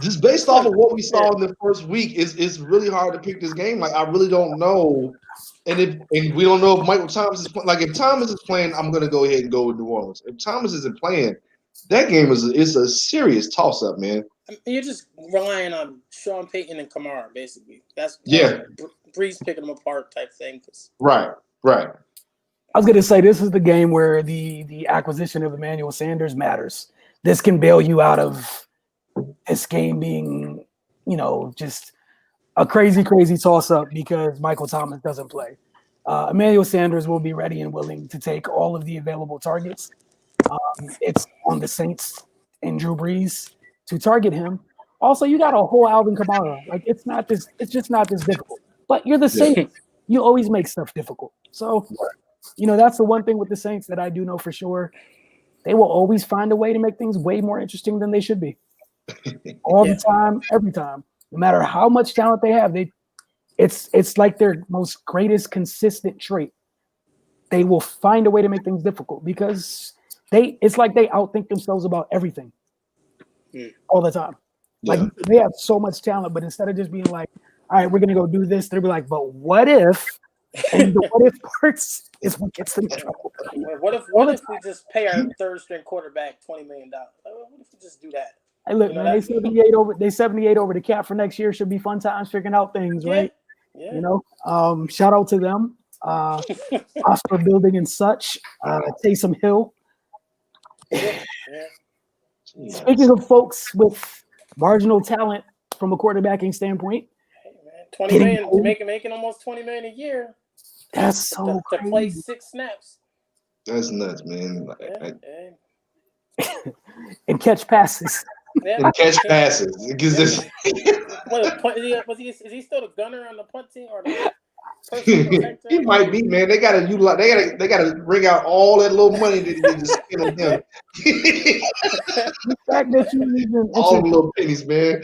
Just based off of what we saw in the first week, it's really hard to pick this game. Like, I really don't know. And we don't know if Michael Thomas is playing. Like, if Thomas is playing, I'm going to go ahead and go with New Orleans. If Thomas isn't playing, that game is a serious toss-up, man. You're just relying on Sean Payton and Kamara, basically. That's Breeze picking them apart type thing. Right. I was going to say this is the game where the acquisition of Emmanuel Sanders matters. This can bail you out of this game being, just a crazy toss-up because Michael Thomas doesn't play. Emmanuel Sanders will be ready and willing to take all of the available targets. It's on the Saints and Drew Brees to target him. Also, you got a whole Alvin Kamara. Like it's just not this difficult. But you're the Saints. You always make stuff difficult. So, that's the one thing with the Saints that I do know for sure. They will always find a way to make things way more interesting than they should be. All the time, every time. No matter how much talent they have, it's like their most greatest consistent trait. They will find a way to make things difficult because it's like they outthink themselves about everything all the time. Like they have so much talent, but instead of just being like, all right, we're gonna go do this, they'll be like, but what if? And the what if parts is what gets them in trouble. What if we just pay our third string quarterback $20 million? What if we just do that? Hey, look, man, they 78 over the cap for next year. Should be fun times figuring out things, right? Yeah. Shout out to them. Oscar Building and such. Taysom Hill. Speaking of folks with marginal talent from a quarterbacking standpoint, hey man, $20 million, making almost $20 million a year. That's so to play 6 snaps. That's nuts, man. And catch passes. And catch passes. Is he still the gunner on the punt team or the he might be, man. They gotta utilize. They gotta bring out all that little money that they just spent on him. The fact that you even all the little pennies, man.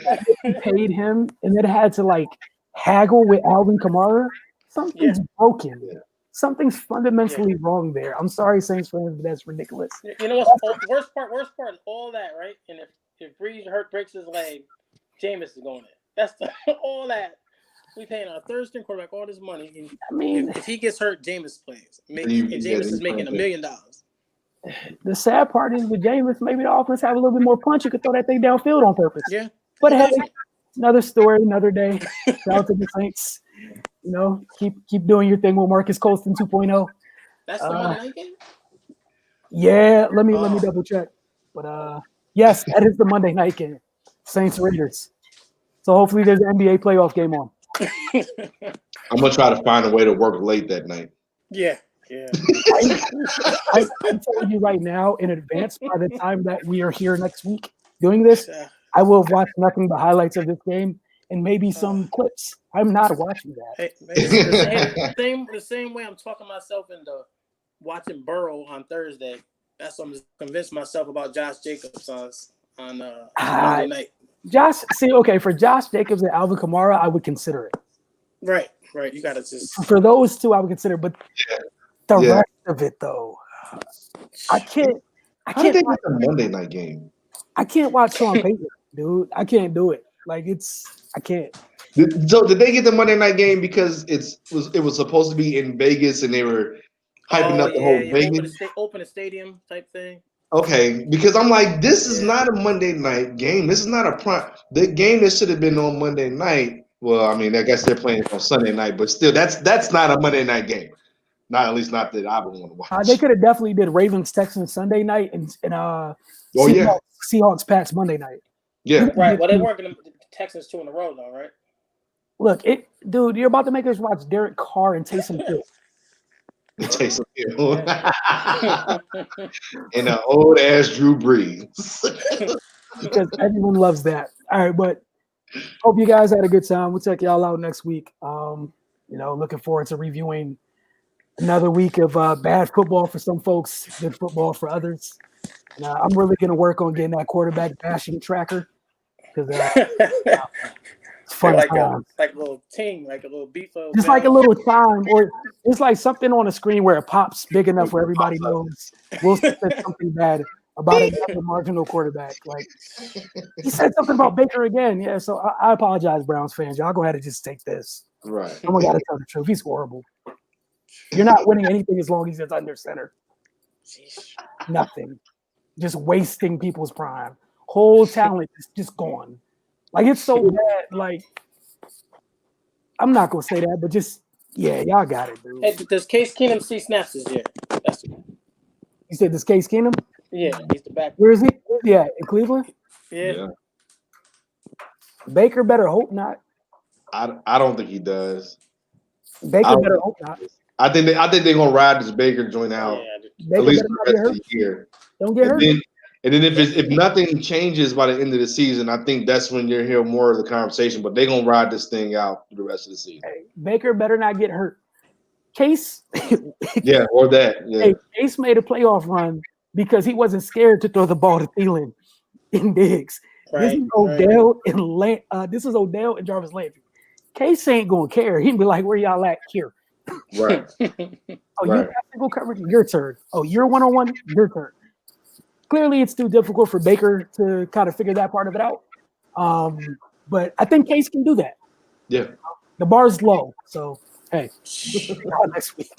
Paid him and then had to haggle with Alvin Kamara. Something's broken. Yeah. Something's fundamentally wrong there. I'm sorry, Saints fans, but that's ridiculous. You know what's worst part of all that, right? And if Breeze breaks his leg, Jameis is going in. That's all that. We paying our third string quarterback all this money. And if he gets hurt, Jameis plays. And Jameis is making $1 million. The sad part is with Jameis, maybe the offense have a little bit more punch. You could throw that thing downfield on purpose. Yeah. But hey, another story, another day. Shout out to the Saints. Keep doing your thing with Marcus Colston 2.0. That's the Monday night game? Yeah, let me double check. But yes, that is the Monday night game. Saints Raiders. So hopefully there's an NBA playoff game on. I'm gonna try to find a way to work late that night. Yeah. I'm telling you right now in advance, by the time that we are here next week doing this, I will have watched nothing but highlights of this game and maybe some clips. I'm not watching that. The same way I'm talking myself into watching Burrow on Thursday. That's what I'm just convinced myself about Josh Jacobs on Monday night. For Josh Jacobs and Alvin Kamara, I would consider it. Right. You got to just for those two, I would consider. But the rest of it, though, I can't. How did they get the Monday night game? I can't watch Sean Payton, dude. I can't do it. I can't. So did they get the Monday night game because it was supposed to be in Vegas and they were hyping up the whole Vegas? Open a stadium type thing. Okay, because I'm like, this is not a Monday night game. This is not a prime. The game that should have been on Monday night. Well, I mean, I guess they're playing on Sunday night, but still, that's not a Monday night game. At least not that I would want to watch. They could have definitely did Ravens Texans Sunday night and Seahawks Pats Monday night. Yeah, right. Well, they weren't going to Texans 2 in a row, though, right? Look, dude, you're about to make us watch Derek Carr and Taysom Hill. Taysom Hill. And an old ass Drew Brees. Because everyone loves that. All right, but hope you guys had a good time. We'll check y'all out next week. Looking forward to reviewing another week of bad football for some folks, good football for others. And I'm really going to work on getting that quarterback bashing tracker because it's fun. Like a little ting, like a little beat. Just like a little time, or it's like something on a screen where it pops big enough where everybody knows Wilson said something bad about another marginal quarterback. Like he said something about Baker again. Yeah, so I apologize, Browns fans. Y'all go ahead and just take this. Right. Someone got to tell the truth. He's horrible. You're not winning anything as long as it's under center. Nothing. Just wasting people's prime. whole talent is just gone. Like it's so bad. Like I'm not gonna say that, but just yeah, y'all got it, dude. Hey, does Case Keenum see snaps this year? That's You said this Case Keenum? yeah, he's the back. Where is he? Yeah, in Cleveland. Yeah. Baker better hope not. I don't think he does. Baker better hope not. I think they're gonna ride this Baker joint out Yeah, at least Baker for the rest of the year. Don't get hurt. And then if nothing changes by the end of the season, I think that's when you'll hear more of the conversation. But they're gonna ride this thing out for the rest of the season. Hey, Baker better not get hurt. Case, Yeah, or that. Yeah. hey, Case made a playoff run because he wasn't scared to throw the ball to Thielen and Diggs. This is Odell and this is Odell and Jarvis Landry. Case ain't gonna care. He'd be like, "Where y'all at here?" Right. Oh, you got single coverage? Your turn. Oh, you're 1-on-1? Your turn. Clearly, it's too difficult for Baker to kind of figure that part of it out. But I think Case can do that. Yeah. The bar's low. So, hey, next week.